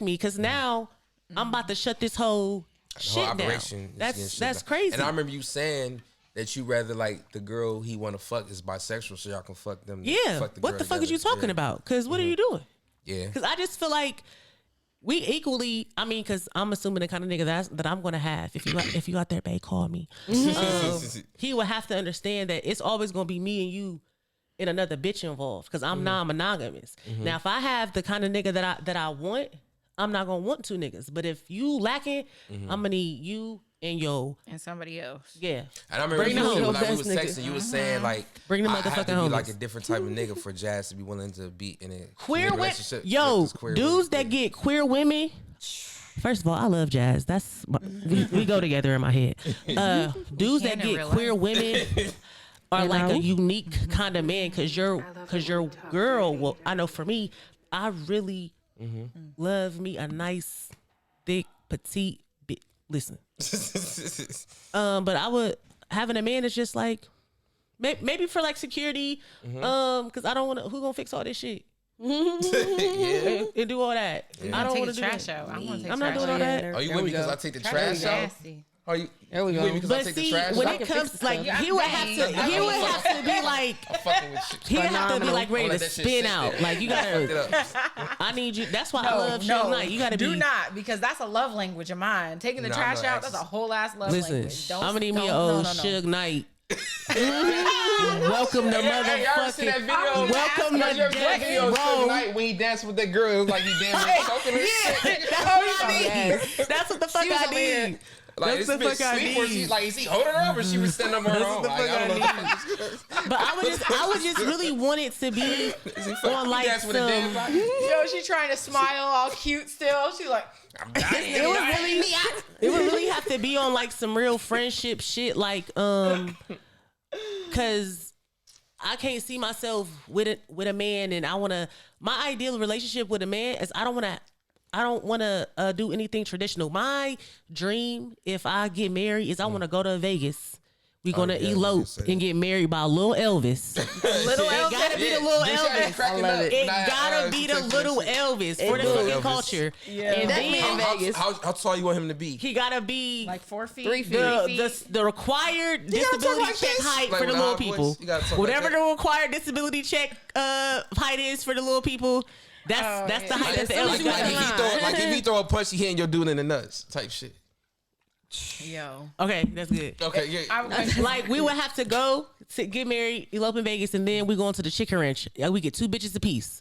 me? Because now I'm about to shut this whole The shit whole down. operation is getting shut That's down. crazy. And I remember you saying that you rather like the girl he want to fuck is bisexual, so y'all can fuck them. Yeah. Fuck the What girl the fuck is you together. talking about? Because what are you doing? Yeah. Because I just feel like we equally. I mean, because I'm assuming the kind of nigga that I'm gonna have. If you out there, babe, call me. He would have to understand that it's always gonna be me and you and another bitch involved. Because I'm non-monogamous. Now, if I have the kind of nigga that I want, I'm not gonna want two niggas. But if you lacking, I'm gonna need you and and somebody else. yeah. And I remember Bring you, the homies. like we was Best texting, you was saying like Bring the I had motherfucking to be like homies. a different type of nigga for Jazz to be willing to be in a Queer committed women, relationship yo, with this queer dudes women. that get queer women. First of all, I love Jazz. That's we go together in my head. Dudes that can in get real queir life. women are like a unique kind of man because your girl. Well, I know for me, I really love me a nice, thick, petite. Listen, but I would having a man that's just like maybe for like security, because I don't want to. Who gonna fix all this shit? and do all that. I don't Take want the to do trash that. out. I'm gonna take I'm not trash doing all out. that. Are you There with we me because go. I take the Trash trash is out? nasty. Are you? There we you go. with me because I But take the see, trash when out? it comes like Yeah, he would I'm have saying. to, he would have to be like, I'm fucking with you. he would have to be like ready I'ma to let that shit spin sit out. there. Like you Fuck it gotta, up. I need you. That's why I love Suge Knight. You gotta do be. not, because that's a love language of mine. Taking the Nah, trash no, out, that's a whole ass love Listen, language. I'm gonna need me an old Suge Knight. Welcome to Hey, y'all ever seen that motherfucking. video? Welcome Y'all to ever seen that video of Death Suge Row. Knight when he danced with that girl? It was like he damn near choking her shit. That's what I need. That's what the fuck was I over here. need. Like That's the this bitch fuck I sleep where she need. like is he holding her up or she was standing up on her That's own? the Like, fuck I don't I know. But I would just really want it to be on like Dance with a dead some. body. Yo, she trying to smile all cute still. She's like, I'm dying. It would really have to be on like some real friendship shit, like because I can't see myself with a man, and I want to. My ideal relationship with a man is I don't want to do anything traditional. My dream, if I get married, is I want to go to Vegas. We're gonna yeah, elope you said and get married by Lil Elvis. little It gotta be the Lil Elvis. I love it. It gotta be the little Elvis for the do. fucking Elvis. culture. Yeah. And That then man Vegas. How tall you want him to be? he gotta be like 4 feet. 3 feet. the required gotta talk disability like check this. height Like for the with a little high voice, people. you gotta talk Whatever like the that. required disability check height is for the little people, that's the height that the As soon as Elvis you gotta hit be. the line. If he throw a punch, he hitting your dude in the nuts type shit. Yo. Okay, that's good. Okay, yeah. Like we would have to go to get married, elope in Vegas, and then we go into the chicken ranch. We get 2 bitches apiece.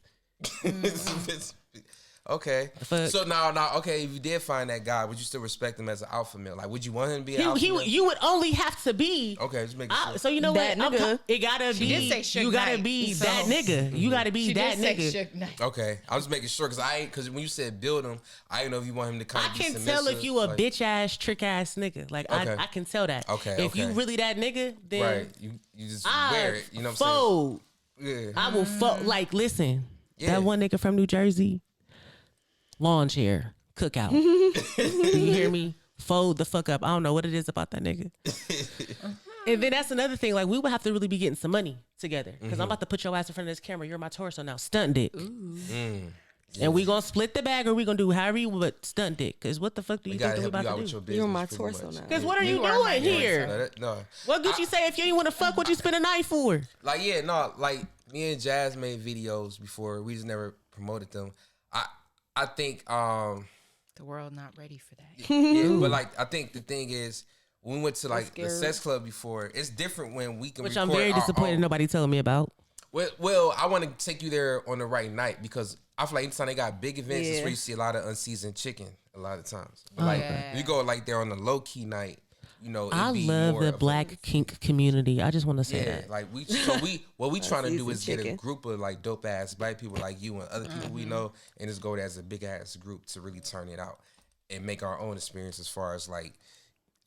Okay. fuck? So now, okay, if you did find that guy, would you still respect him as an alpha male? Like, would you want him to be an alpha male? You would only have to be. Okay, just making sure. So you know That what? nigga. It gotta be. did say Suge you gotta Knight, be so- that nigga. You gotta be She that did nigga. say Suge Knight. Okay, I was making sure because when you said build him, I didn't know if you want him to kind I of be can submissive. tell if you a like- bitch ass trick ass nigga. Like Okay. I can tell that. Okay, If you okay. really that nigga, then Right, you just I wear it. You know what I'm fold. saying? Yeah. I will fold. Like listen, Yeah. that one nigga from New Jersey, lawn chair cookout. Do you hear me? Fold the fuck up. I don't know what it is about that nigga. And then that's another thing. Like we would have to really be getting some money together because I'm about to put your ass in front of this camera. You're my torso now. Stunt dick. And we gonna split the bag, or we gonna do however you would stunt dick. Cause what the fuck do you We think gotta that we help you out about with to your do? business. You're my pretty torso much. now. Cause what are you are my doing here? No. What Gucci say? If you ain't want to fuck, what you spend a night for? Like, yeah, no, like me and Jazz made videos before. We just never promoted them. I think The world not ready for that. yeah, but like I think the thing is when we went to like the scared. sex club before, it's different when we can Which record I'm very our disappointed own. nobody telling me about. Well, I want to take you there on the right night because I feel like anytime they got big events, it's Yeah. where you see a lot of unseasoned chicken a lot of times. But like Yeah. you go like there on the low key night, you know. it'd I be love more the of a- black kink community. I just want to say Yeah, that. like what we trying to do is get a chicken. group of like dope ass black people like you and other people we know, and just go there as a big ass group to really turn it out and make our own experience as far as like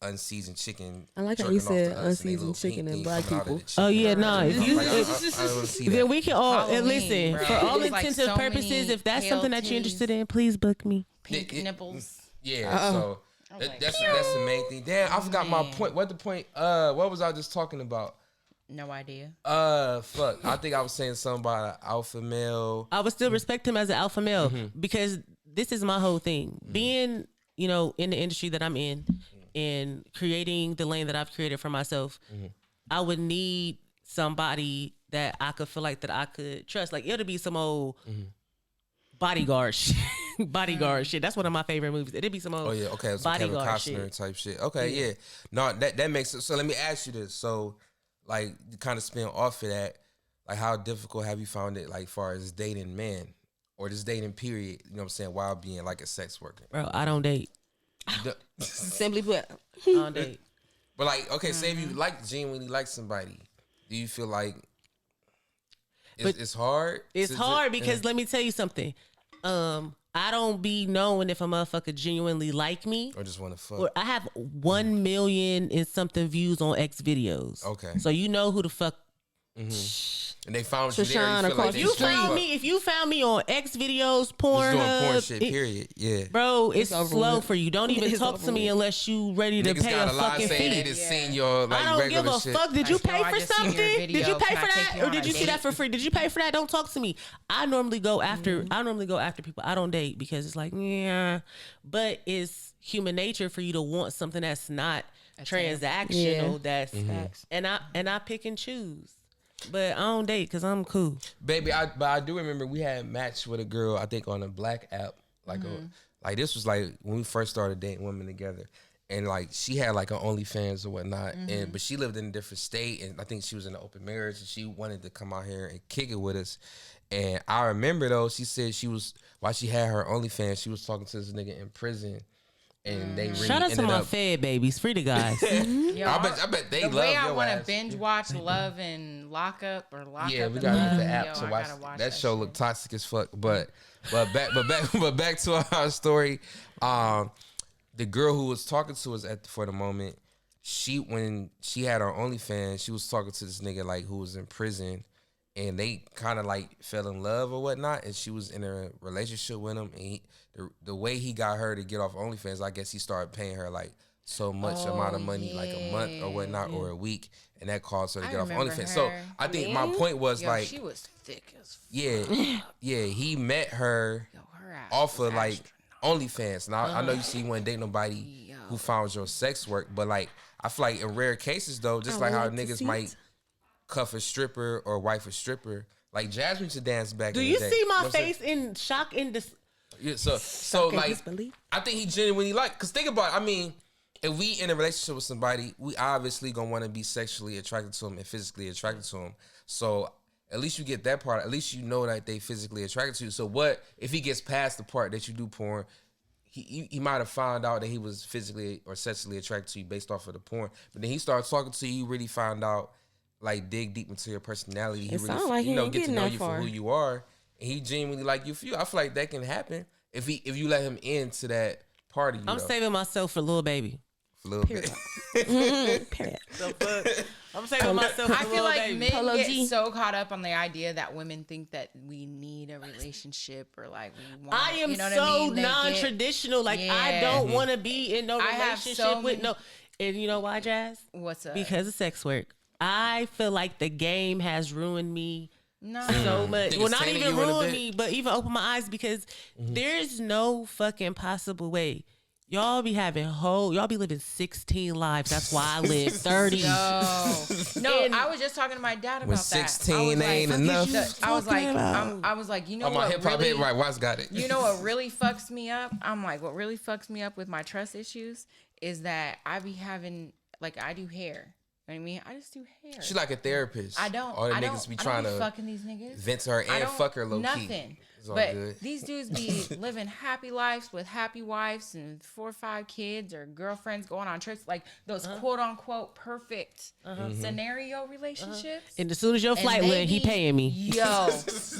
unseasoned chicken. I like how jerking you off said to us and they unseasoned little chicken pink and thing black coming out of people. the chicken. Oh yeah, no. If you Like, I don't wanna see then that. we can all and Halloween, listen bro. for all There's, like, intents and so purposes. many If that's pale something that you're titties. interested in, please book me. Pink It- nipples. Yeah, so like, that's the main thing. Damn, I forgot my point. What the point? What was I just talking about? No idea. Fuck. I think I was saying something about an alpha male. I would still respect him as an alpha male because this is my whole thing. Being, in the industry that I'm in in creating the lane that I've created for myself, I would need somebody that I could feel like that I could trust. Like it'll be some old bodyguard shit. Bodyguard shit. That's one of my favorite movies. It'd be some old Kevin Costner type shit. Okay, yeah. No, that makes sense. So let me ask you this. So like you kind of spin off of that, like how difficult have you found it like far as dating men or just dating period, you know what I'm saying, while being like a sex worker? Bro, I don't date. Simply put, I don't date. But like, okay, say if you genuinely like somebody, do you feel like it's hard? It's hard because let me tell you something. I don't be knowing if a motherfucker genuinely like me or just want to fuck. Or I have 1 million and something views on X videos. Okay, so you know who the fuck. And they found you there. If you found me on X videos, Pornhub, just doing porn shit. Period. Yeah, bro, it's slow for you. Don't even talk to me unless you ready to pay a fucking fee. They just seen your like I don't give a shit. fuck. Did you pay for something? Did you pay for that, or did you see that for free? Did you pay for that? Don't talk to me. I normally go after people. I don't date because it's like but it's human nature for you to want something that's not transactional. That's and I pick and choose. But I don't date because I'm cool, baby. But I do remember we had matched with a girl, I think on a black app, like like this was like when we first started dating women together, and like she had like an OnlyFans or whatnot, and but she lived in a different state, and I think she was in an open marriage, and she wanted to come out here and kick it with us. And I remember though, she said while she had her OnlyFans, she was talking to this nigga in prison. And they really shout out to my Fed babies, free the guys. Yo, I bet they love the way your I want to ass. binge watch Love and Lock Up or Lock Up. Yeah, we and gotta Love. get the app to watch. That show look toxic as fuck. But back to our story. The girl who was talking to us for the moment, when she had her OnlyFans, she was talking to this nigga like who was in prison, and they kind of like fell in love or whatnot, and she was in a relationship with him, and the way he got her to get off OnlyFans, I guess he started paying her like so much amount of money, like a month or whatnot, or a week, and that caused her to get off OnlyFans. Her. So I think my point was like, she was thick as fuck. Yeah, he met her off of like OnlyFans. Now I know you see you wouldn't date nobody who found your sex work, but like I feel like in rare cases though, just like how niggas might cuff a stripper or wife a stripper, like Jasmine used to dance back. Do in you the day. see my face in shock and Yeah, so like disbelief? I think he genuinely cause think about it, I mean, if we in a relationship with somebody, we obviously gonna want to be sexually attracted to them and physically attracted to them. So at least you get that part. At least you know that they physically attracted to you. So what if he gets past the part that you do porn? He might have found out that he was physically or sexually attracted to you based off of the porn, but then he starts talking to you. You really found out, like dig deep into your personality. He really, like get to know you for who you are. And he genuinely like you for you. I feel like that can happen if you let him into that party. I'm saving myself for Lil Baby. For Lil Baby. Period. I'm saving myself for I feel Lil like Baby. men get so caught up on the idea that women think that we need a relationship or like we want. I am you know so what I mean? non-traditional. Like I don't want to be in no relationship with no. And you know why, Jazz? What's up? Because of sex work. I feel like the game has ruined me No. so much. Well, not tainted even you in a ruin bit? me, but even open my eyes because there's no fucking possible way. Y'all be living 16 lives. That's why I live 30. No, I was just talking to my dad about When that. 16 ain't enough. I was like, you know Oh, my what hip hop really, head, right? Why's got it? you know what really fucks me up? I'm like, what really fucks me up with my trust issues is that I be having, like, I do hair. You know what I mean? I just do hair. She like a therapist. I don't. All the I niggas don't, be I trying don't be to fucking these niggas. vent to her and fuck her low key. Nothing. It's all But good. these dudes be living happy lives with happy wives and 4 or 5 kids or girlfriends going on trips, like those quote unquote perfect scenario relationships. And as soon as your flight went, he paying me. Yo,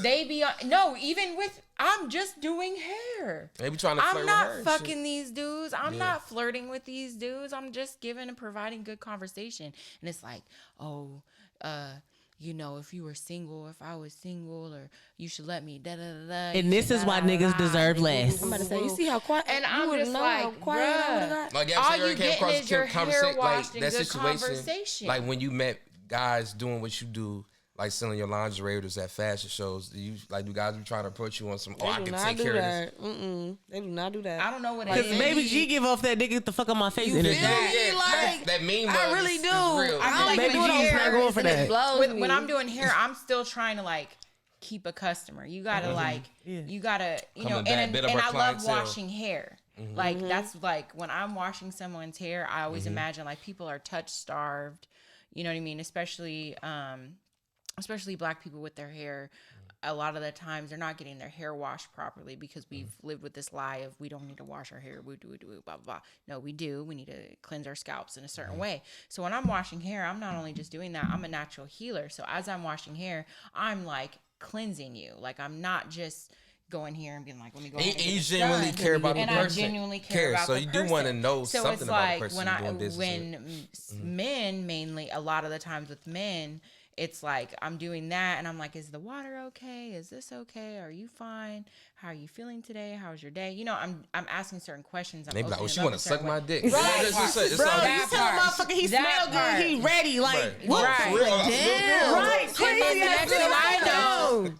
they be on, no, even with, I'm just doing hair. They be trying to flirt I'm with not her and fucking shit. these dudes. I'm not flirting with these dudes. I'm just giving and providing good conversation. And it's like, oh, you know, if you were single, if I was single, or you should let me, da da da da. And this is why niggas deserve less. I'm about to say, you see how quiet? And I'm wouldn't just know like, how quiet I would've bruh. got? Like, All actually, you came getting across is your conversation, hair washed and that good situation, conversation. like when you met guys doing what you do, like selling your lingerie or just at fashion shows? Do guys be trying to approach you on some? Oh, I They do can not take do care of that. this. They do not do that. I don't know what it Because is. Baby G give off that nigga get the fuck on my face You energy. feel me? Like, that mean I mug really is do. real. I like don't Baby even do G's hair. not going for It that. blows me. When I'm doing hair, I'm still trying to like keep a customer. You gotta you gotta, Coming back, and bit of I our love clientele. washing hair. Like that's like when I'm washing someone's hair, I always imagine like people are touch starved. You know what I mean? Especially Black people with their hair. A lot of the times they're not getting their hair washed properly because we've lived with this lie of we don't need to wash our hair, we do, blah, blah, blah. No, we do. We need to cleanse our scalps in a certain way. So when I'm washing hair, I'm not only just doing that, I'm a natural healer. So as I'm washing hair, I'm like cleansing you. Like I'm not just going here and being like, let me go. And ahead and get you this genuinely done. care about the and person. I genuinely care about so the you person. do want to know So something it's about like the person when you're doing business with. men mainly, a lot of the times with men, it's like I'm doing that and I'm like, is the water okay? Is this okay? Are you fine? How are you feeling today? How's your day? You know, I'm asking certain questions. They be like, oh, she want to suck my dick. Right. It's Bro, all- you tell a motherfucker he That smell part. good, he ready. Like, Right. what? Right. For real, Damn. Right. And Crazy. then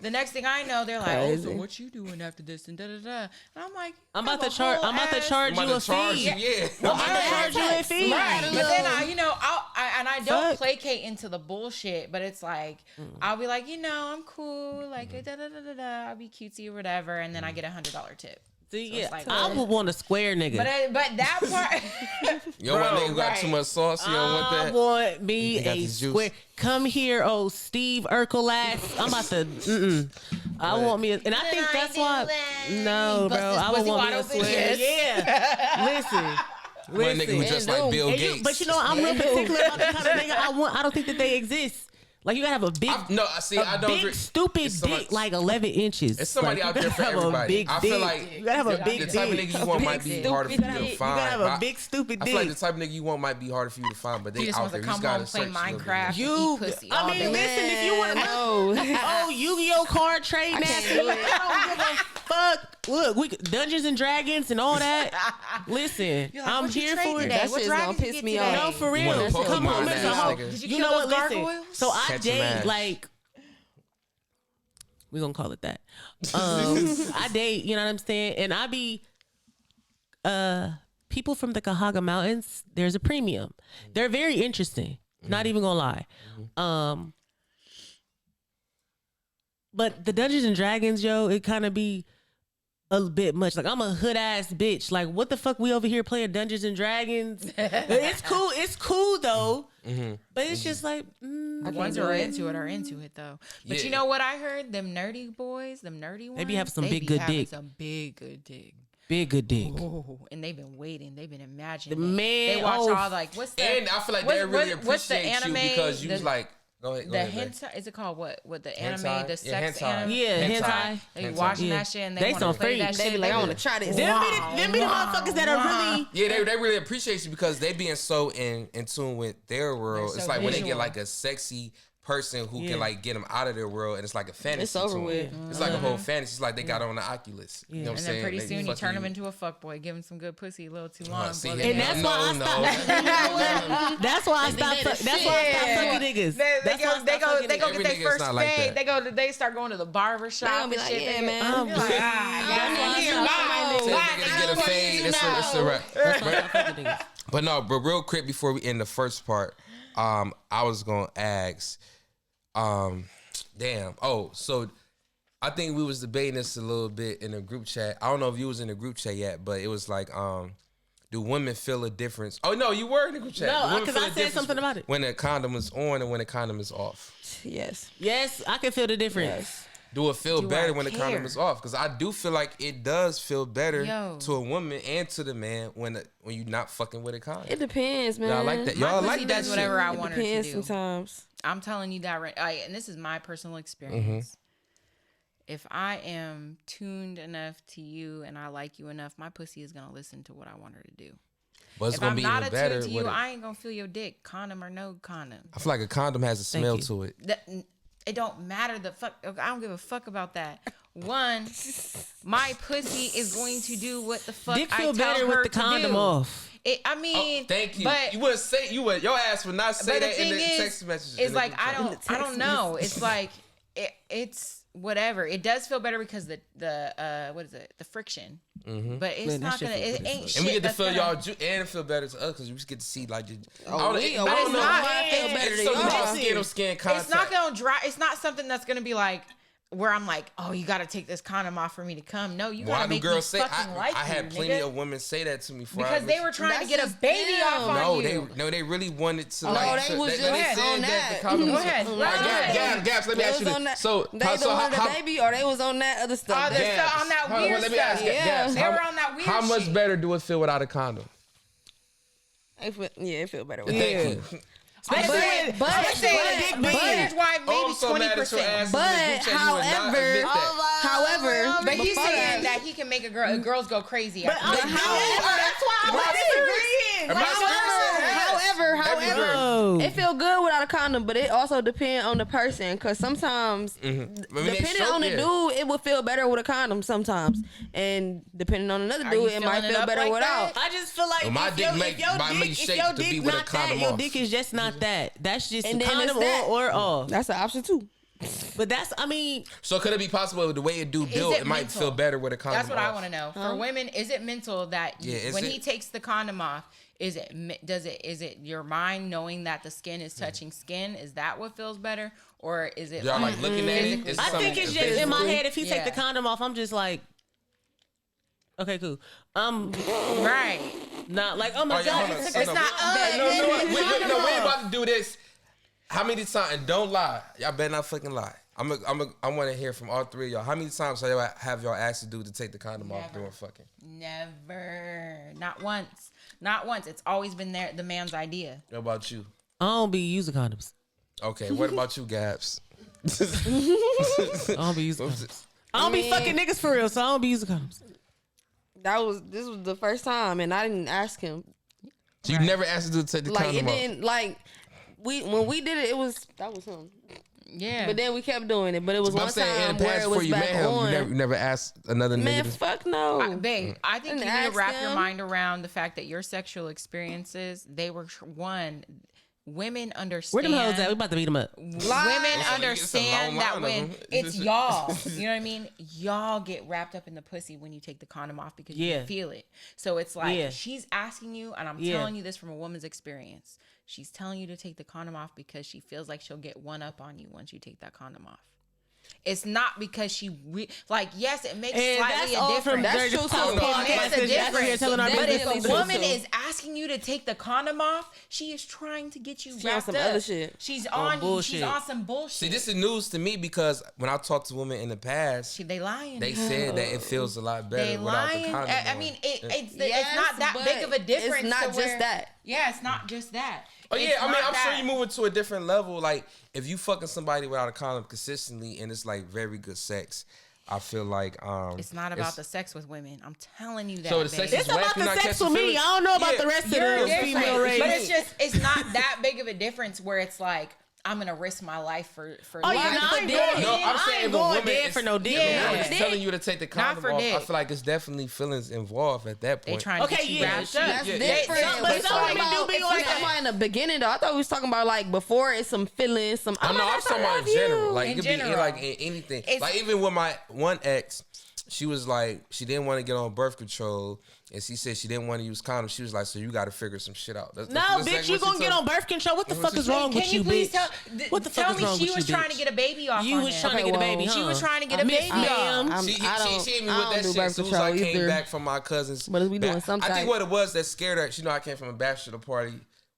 the next thing I know, they're like, "Oh, so Crazy. what you doing after this?" And da da da. And I'm like, I'm about to charge I'm you about a to charge fee. you, yeah. I'm about to charge you a fee. Right. But then I don't Fuck. placate into the bullshit, but it's like I'll be like, I'm cool, like da da da da da. I'll be cutesy or whatever, and then I get $100 tip. See, So yeah, it's like- I would want a square nigga. But that part, You don't want Bro, nigga who got right. too much sauce. You don't want I that. want me He got a this juice. square. Come here, oh Steve Urkel ass. I'm about to. I want me, and I think I that's do why. that. No, Bust bro, this I would pussy want me wide a open, square. yes. Yeah, listen. One nigga who just like Bill And Gates. but you know, I'm real particular about the kind of nigga I want. I don't think that they exist. Like you gotta have a big, I don't big agree. stupid It's somebody- dick, like 11 inches. It's somebody Like, out you there for gotta have a everybody. big I feel dick. like you gotta have a big the type of dick. nigga you want might be dick. harder for you to Stupid You find. gotta have but a big stupid I dick. feel like the type of nigga you want might be harder for you to find, but he they just out wants there. to You just come home, gotta play search a little bit more. Minecraft, You- eat pussy. I all mean, day. listen, if you want to, oh, Yu-Gi-Oh card trade match. I don't give a fuck. Look, Dungeons and Dragons and all that. Listen, You're like, I'm what you here trade for it. today? That What shit's gonna dragons you piss get me today? off. No, for real. wanna Come on, Pokemon listen. ass Hold- nigga. Did you You kill know those what? Listen. gargoyles? So I Catch 'em date ass. like. We gonna call it that. I date, you know what I'm saying, and I be people from the Cajaga Mountains. There's a premium. They're very interesting. Not even gonna lie. But the Dungeons and Dragons, yo, it kind of be a bit much. Like I'm a hood ass bitch. Like what the fuck we over here playing Dungeons and Dragons? It's cool. It's cool though. But it's just like. The ones who are into it though. But Yeah. you know what I heard? Them nerdy boys, them nerdy ones. They be having some they big be good having dick. Some big good dick. Big good dick. Oh, and they've been waiting. They've been imagining. The it. man- They watch oh, all like what's the And I feel like they really what's the appreciate you anime, because you the, was like, go ahead, the babe. hentai. Is it called what? What the anime? Hentai? The Yeah, sex hentai. anime. Yeah, hentai. They be Hentai. watching Yeah. that shit and They they want some to play that freaks. shit. They be like, I want to try this. Them be the motherfuckers that are really. Yeah, they really appreciate you because they being so in tune with their world. They're It's so like when they get visual. like a sexy person who Yeah. can like get them out of their world, and it's like a fantasy. It's over to 'em. with. It's like a whole fantasy. It's like they got on the Oculus. You know what I'm And saying? then pretty They soon you fucking turn him into a fuckboy, give him some good pussy a little too long. see, brother. And that's why I stopped. That's why I stopped. That's why I stopped fucking niggas. They That's why I go stopped fucking get Every their nigga's first not like fade. that. They start going to the barber shop be and like, shit. yeah, They man. go- you're like, That's why I stopped Tell nigga to get a fade. It's a wrap. That's why I stopped fucking niggas. But no, but real quick before we end the first part, I was gonna ask, damn. Oh, so I think we was debating this a little bit in the group chat. I don't know if you was in the group chat yet, but it was like, do women feel a difference? Oh no, you were in the group chat. No, Do women 'cause feel I a said difference something about it. when the condom is on and when the condom is off. Yes. Yes, I can feel the difference. Yes. Do it feel Do better I when the condom care? is off? Because I do feel like it does feel better Yo. to a woman and to the man when you're not fucking with a condom. It depends, man. Y'all like that? My Y'all pussy like that does shit? whatever I It want her to depends do. sometimes. I'm telling you that right. And this is my personal experience. If I am tuned enough to you and I like you enough, my pussy is gonna listen to what I want her to do. But it's If gonna I'm be not even better. attuned to you, with it. I ain't gonna feel your dick, condom or no condom. I feel like a condom has a smell you. to it. It don't matter the fuck. I don't give a fuck about that. One, my pussy is going to do what the fuck Dick I feel tell better her with the to condom do. off. I mean, thank you. But You wouldn't say your ass would not say but that in the text message. it's like I don't know. It's like it's whatever. It does feel better because the what is it? The friction. But it's not gonna. It ain't shit. And we get to that's feel gonna- y'all and it feel better to us because we just get to see like. But it's not. Feel better It's than so y'all. skin contact. It's not gonna dry. It's not something that's gonna be like where I'm like, oh, you got to take this condom off for me to come. No, you got to make me fucking like you. I had plenty of women say that to me because they were trying to get a baby off on you. They really wanted to. No, like, they was just on that. Go ahead. Gaps, let me ask you this. So they wanted a baby, or they was on that other stuff. On that weird stuff. Yeah, they were on that weird shit. How much better do it feel without a condom? It feel better. Thank you. But percentage wise, maybe 20%. But however, but he's saying that he can make girls go crazy. But however, that's why I'm disagreeing. However, it feel good without a condom, but it also depends on the person. Because sometimes, depending on the dude, it will feel better with a condom sometimes, and depending on another dude, it might feel better without. I just feel like if your dick not that, your dick is just not that. That's just a condom or off. That's an option too. But that's, I mean. So could it be possible the way it do build, it might feel better with a condom? That's what I want to know. For women, is it mental that when he takes the condom off, is it your mind knowing that the skin is touching skin? Is that what feels better, or is it y'all like looking at it? I think it's just in my head. If he take the condom off, I'm just like, okay, cool. Right. Not like, oh my god, it's not. No, we ain't about to do this. How many times? And don't lie. Y'all better not fucking lie. I want to hear from all three of y'all. How many times have y'all asked the dude to take the condom off during fucking? Never. Not once. Not once. It's always been the man's idea. What about you? I don't be using condoms. Okay. What about you, Gaps? I don't be using condoms. I don't be fucking niggas for real, so I don't be using condoms. This was the first time, and I didn't ask him. So you never asked him to take the condom off? When we did it, that was him. Yeah. But then we kept doing it. But it was one time where it was back on. You never asked another nigga. Man, fuck no. Babe, I think you need to wrap your mind around the fact that your sexual experiences, they were women understand. Where them hoes at? We about to beat them up. Women understand that when it's y'all, you know what I mean? Y'all get wrapped up in the pussy when you take the condom off because you feel it. So it's like she's asking you, and I'm telling you this from a woman's experience. She's telling you to take the condom off because she feels like she'll get one up on you once you take that condom off. It's not because yes, it makes slightly a difference. That's true too. It makes a difference. But if a woman too. is asking you to take the condom off, she is trying to get you wrapped on some up. other shit. She's on bullshit. She's on some bullshit. See, this is news to me because when I talked to women in the past, they lying. They said that it feels a lot better without the condom. I mean, it's not that big of a difference. It's not just that. Yeah, it's not just that. Oh yeah, I mean, I'm sure you moving to a different level. Like if you fucking somebody without a condom consistently and it's like very good sex, I feel like it's not about the sex with women. I'm telling you that. So the sex is it's about the sex with me. I don't know about the rest of the female race. But it's not that big of a difference where it's like I'm gonna risk my life for. Oh yeah, I'm saying going dead for no dick. Yeah, I'm just telling you to take the condom off. dick. I feel like it's definitely feelings involved at that point. They trying to get you wrapped up. That's different. But some women do be on that. In the beginning though, I thought we was talking about like before it's some feelings, some. I'm talking about in general. Like in it could general. be like in anything. Like even with my one ex, she was like she didn't want to get on birth control. And she said she didn't want to use condoms. She was like, so you got to figure some shit out. That's bitch, you gonna get on birth control? What the fuck is wrong with you, bitch? What the fuck is wrong with you, bitch? She was trying to get a baby off. You was trying to get a baby. She was trying to get a baby off. She hit me with that shit as soon as I came back from my cousin's. But we doing something. I think what it was that scared her. She know I came from a bachelor party.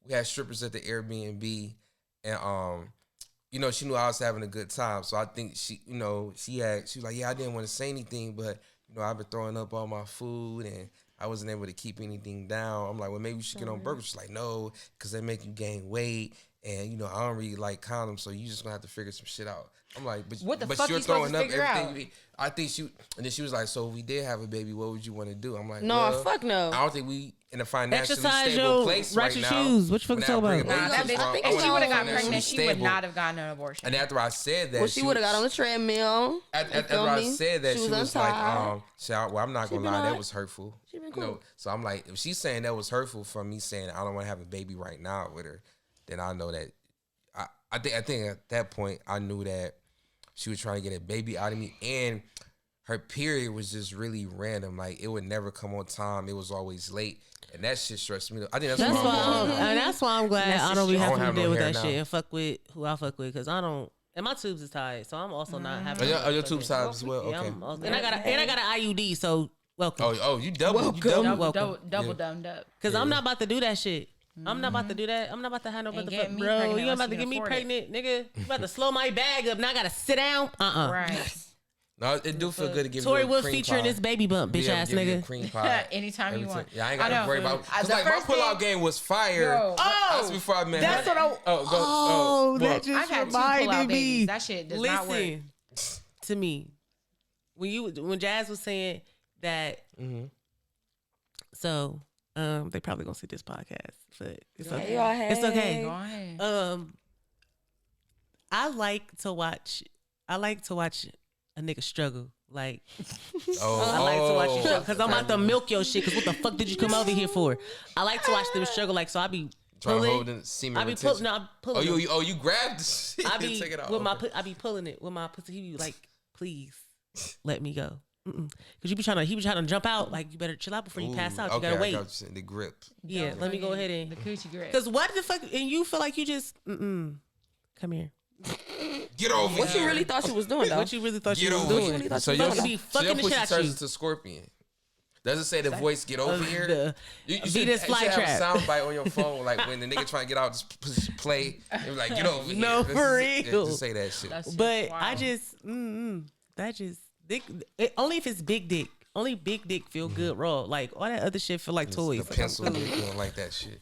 We had strippers at the Airbnb, and you know she knew I was having a good time. So I think she was like, yeah, I didn't want to say anything, but you know I've been throwing up all my food and I wasn't able to keep anything down. I'm like, well, maybe you should get on burgers. She's like, no, because they make you gain weight and you know I don't really like condoms, so you just gonna have to figure some shit out. I'm like, what the but fuck you're you supposed throwing to up figure everything. out? I think and then she was like, so if we did have a baby, what would you want to do? I'm like, No, well, fuck no. I don't think we in a financially Exercise stable your place righteous right now. shoes. What you fucking talking about? Nah, that bitch, I think if she would have got financially pregnant, she would stable. not have gotten an abortion. And after I said that, Well, she would have got on the treadmill. After I said that, she was like, well, I'm not gonna lie, been that like- was hurtful. She been You cool. know, so I'm like, if she's saying that was hurtful from me saying I don't want to have a baby right now with her, then I know that I think at that point I knew that she was trying to get a baby out of me, and her period was just really random. Like it would never come on time. It was always late, and that shit stressed me. I think that's why I'm glad I don't be having to have no deal with hair that now. shit and fuck with who I fuck with, because I don't. And my tubes is tied, so I'm also not having. Are your tubes tied as well? Yeah, Okay. and I got an IUD, so welcome. Oh, you double. double dumbed up. Because I'm not about to do that shit. I'm not about to do that. I'm not about to have no Ain't motherfucker, getting me bro. pregnant You unless about you to get can me afford pregnant, nigga? You about to slow my bag up? Now I gotta sit down? Right. No, it do feel good to give Tory you a Wood cream featuring pie. this baby bump, bitch Be able to ass give you a nigga. cream pie Anytime you every want. time. Yeah, I ain't I gotta know. worry about. Cause The like my first pull-out thing- game was fire. Yo, That's before I met That's her. what I. What? that just I've had 2 reminded pull-out me. babies. That shit does not work. Listen to me. When Jazz was saying that, so they probably gonna see this podcast, but it's okay. It's okay. Go ahead. I like to watch a nigga struggle. Like I like to watch you struggle because I'm about to milk your shit. Because what the fuck did you come over here for? I like to watch them struggle. Like so, I be Trying to pulling. hold in semen I be retention. pulling. No, I'm pulling. them. You grabbed the shit I and be take it out. with Okay. I be pulling it with my pussy. He be like, please let me go. Because he be trying to jump out. Like, you better chill out before you pass out. You Okay, gotta I wait. got you saying, the grip. Yeah, let me go ahead The and. coochie grip. Because what the fuck? And you feel like you just, come here. Get over What here. you really thought she was doing though? What you really thought Get you was over doing? here. So your, you be so fucking your the pussy shit out turns you. into Scorpion. Doesn't say the voice get over here. The You Venus should have flytrap. a sound bite on your phone, like when the nigga trying to get out, just push play. And be like, get over here. No, for Yeah, real. just say that shit. But I just, that just, only if it's big dick. Only big dick feel good raw. Like all that other shit feel like toys. The pencil, you don't like that shit.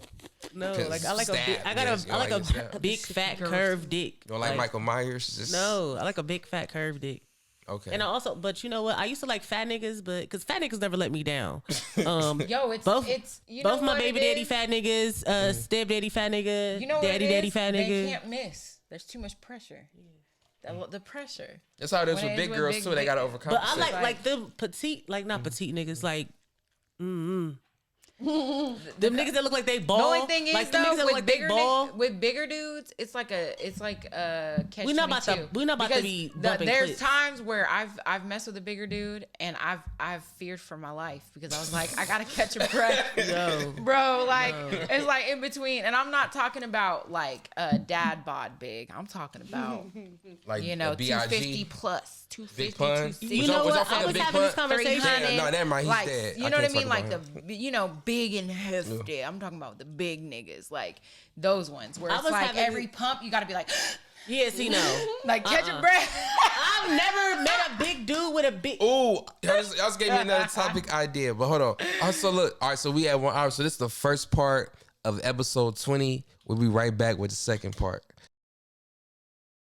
No, Cause like I like a big, stab, I got yes, a, you I like like a it stab. big fat curved dick. You don't like Michael Myers? Just, No, I like a big fat curved dick. Okay. And I also, but you know what? I used to like fat niggas, but because fat niggas never let me down. Yo, it's you know Both my what baby it daddy is? fat niggas, stepdaddy fat nigga, You know what daddy it is? daddy fat They nigga. can't miss. There's too much pressure. The pressure. That's how it is When with it big is with girls big- too. They gotta overcome. But I like them petite, like not petite niggas, like them niggas that look like they ball. The only thing is like them though, niggas that look like they ball. with bigger dudes, it's like catch We not about to- 22. we not about to Because be bumping there's clips. times where I've messed with a bigger dude and I've feared for my life because I was like I gotta catch a breath, Yo. bro. Like it's like in between, and I'm not talking about like dad bod big. I'm talking about like you know a BIG. 250 plus, Big 250, pun. 260. You know what? I was having this conversation. Yeah, no, never mind. He's like, dead. You know what I can't mean? talk Like about him. big and hefty. I'm talking about the big niggas, like those ones where I it's was like having- every pump you got to be like, Yeah, see, no. like catch a breath. I've never met a big dude with a big. Ooh, y'all just gave me another topic idea. But hold on. Also, look. All right, so we had 1 hour. So this is the first part of episode 20. We'll be right back with the second part.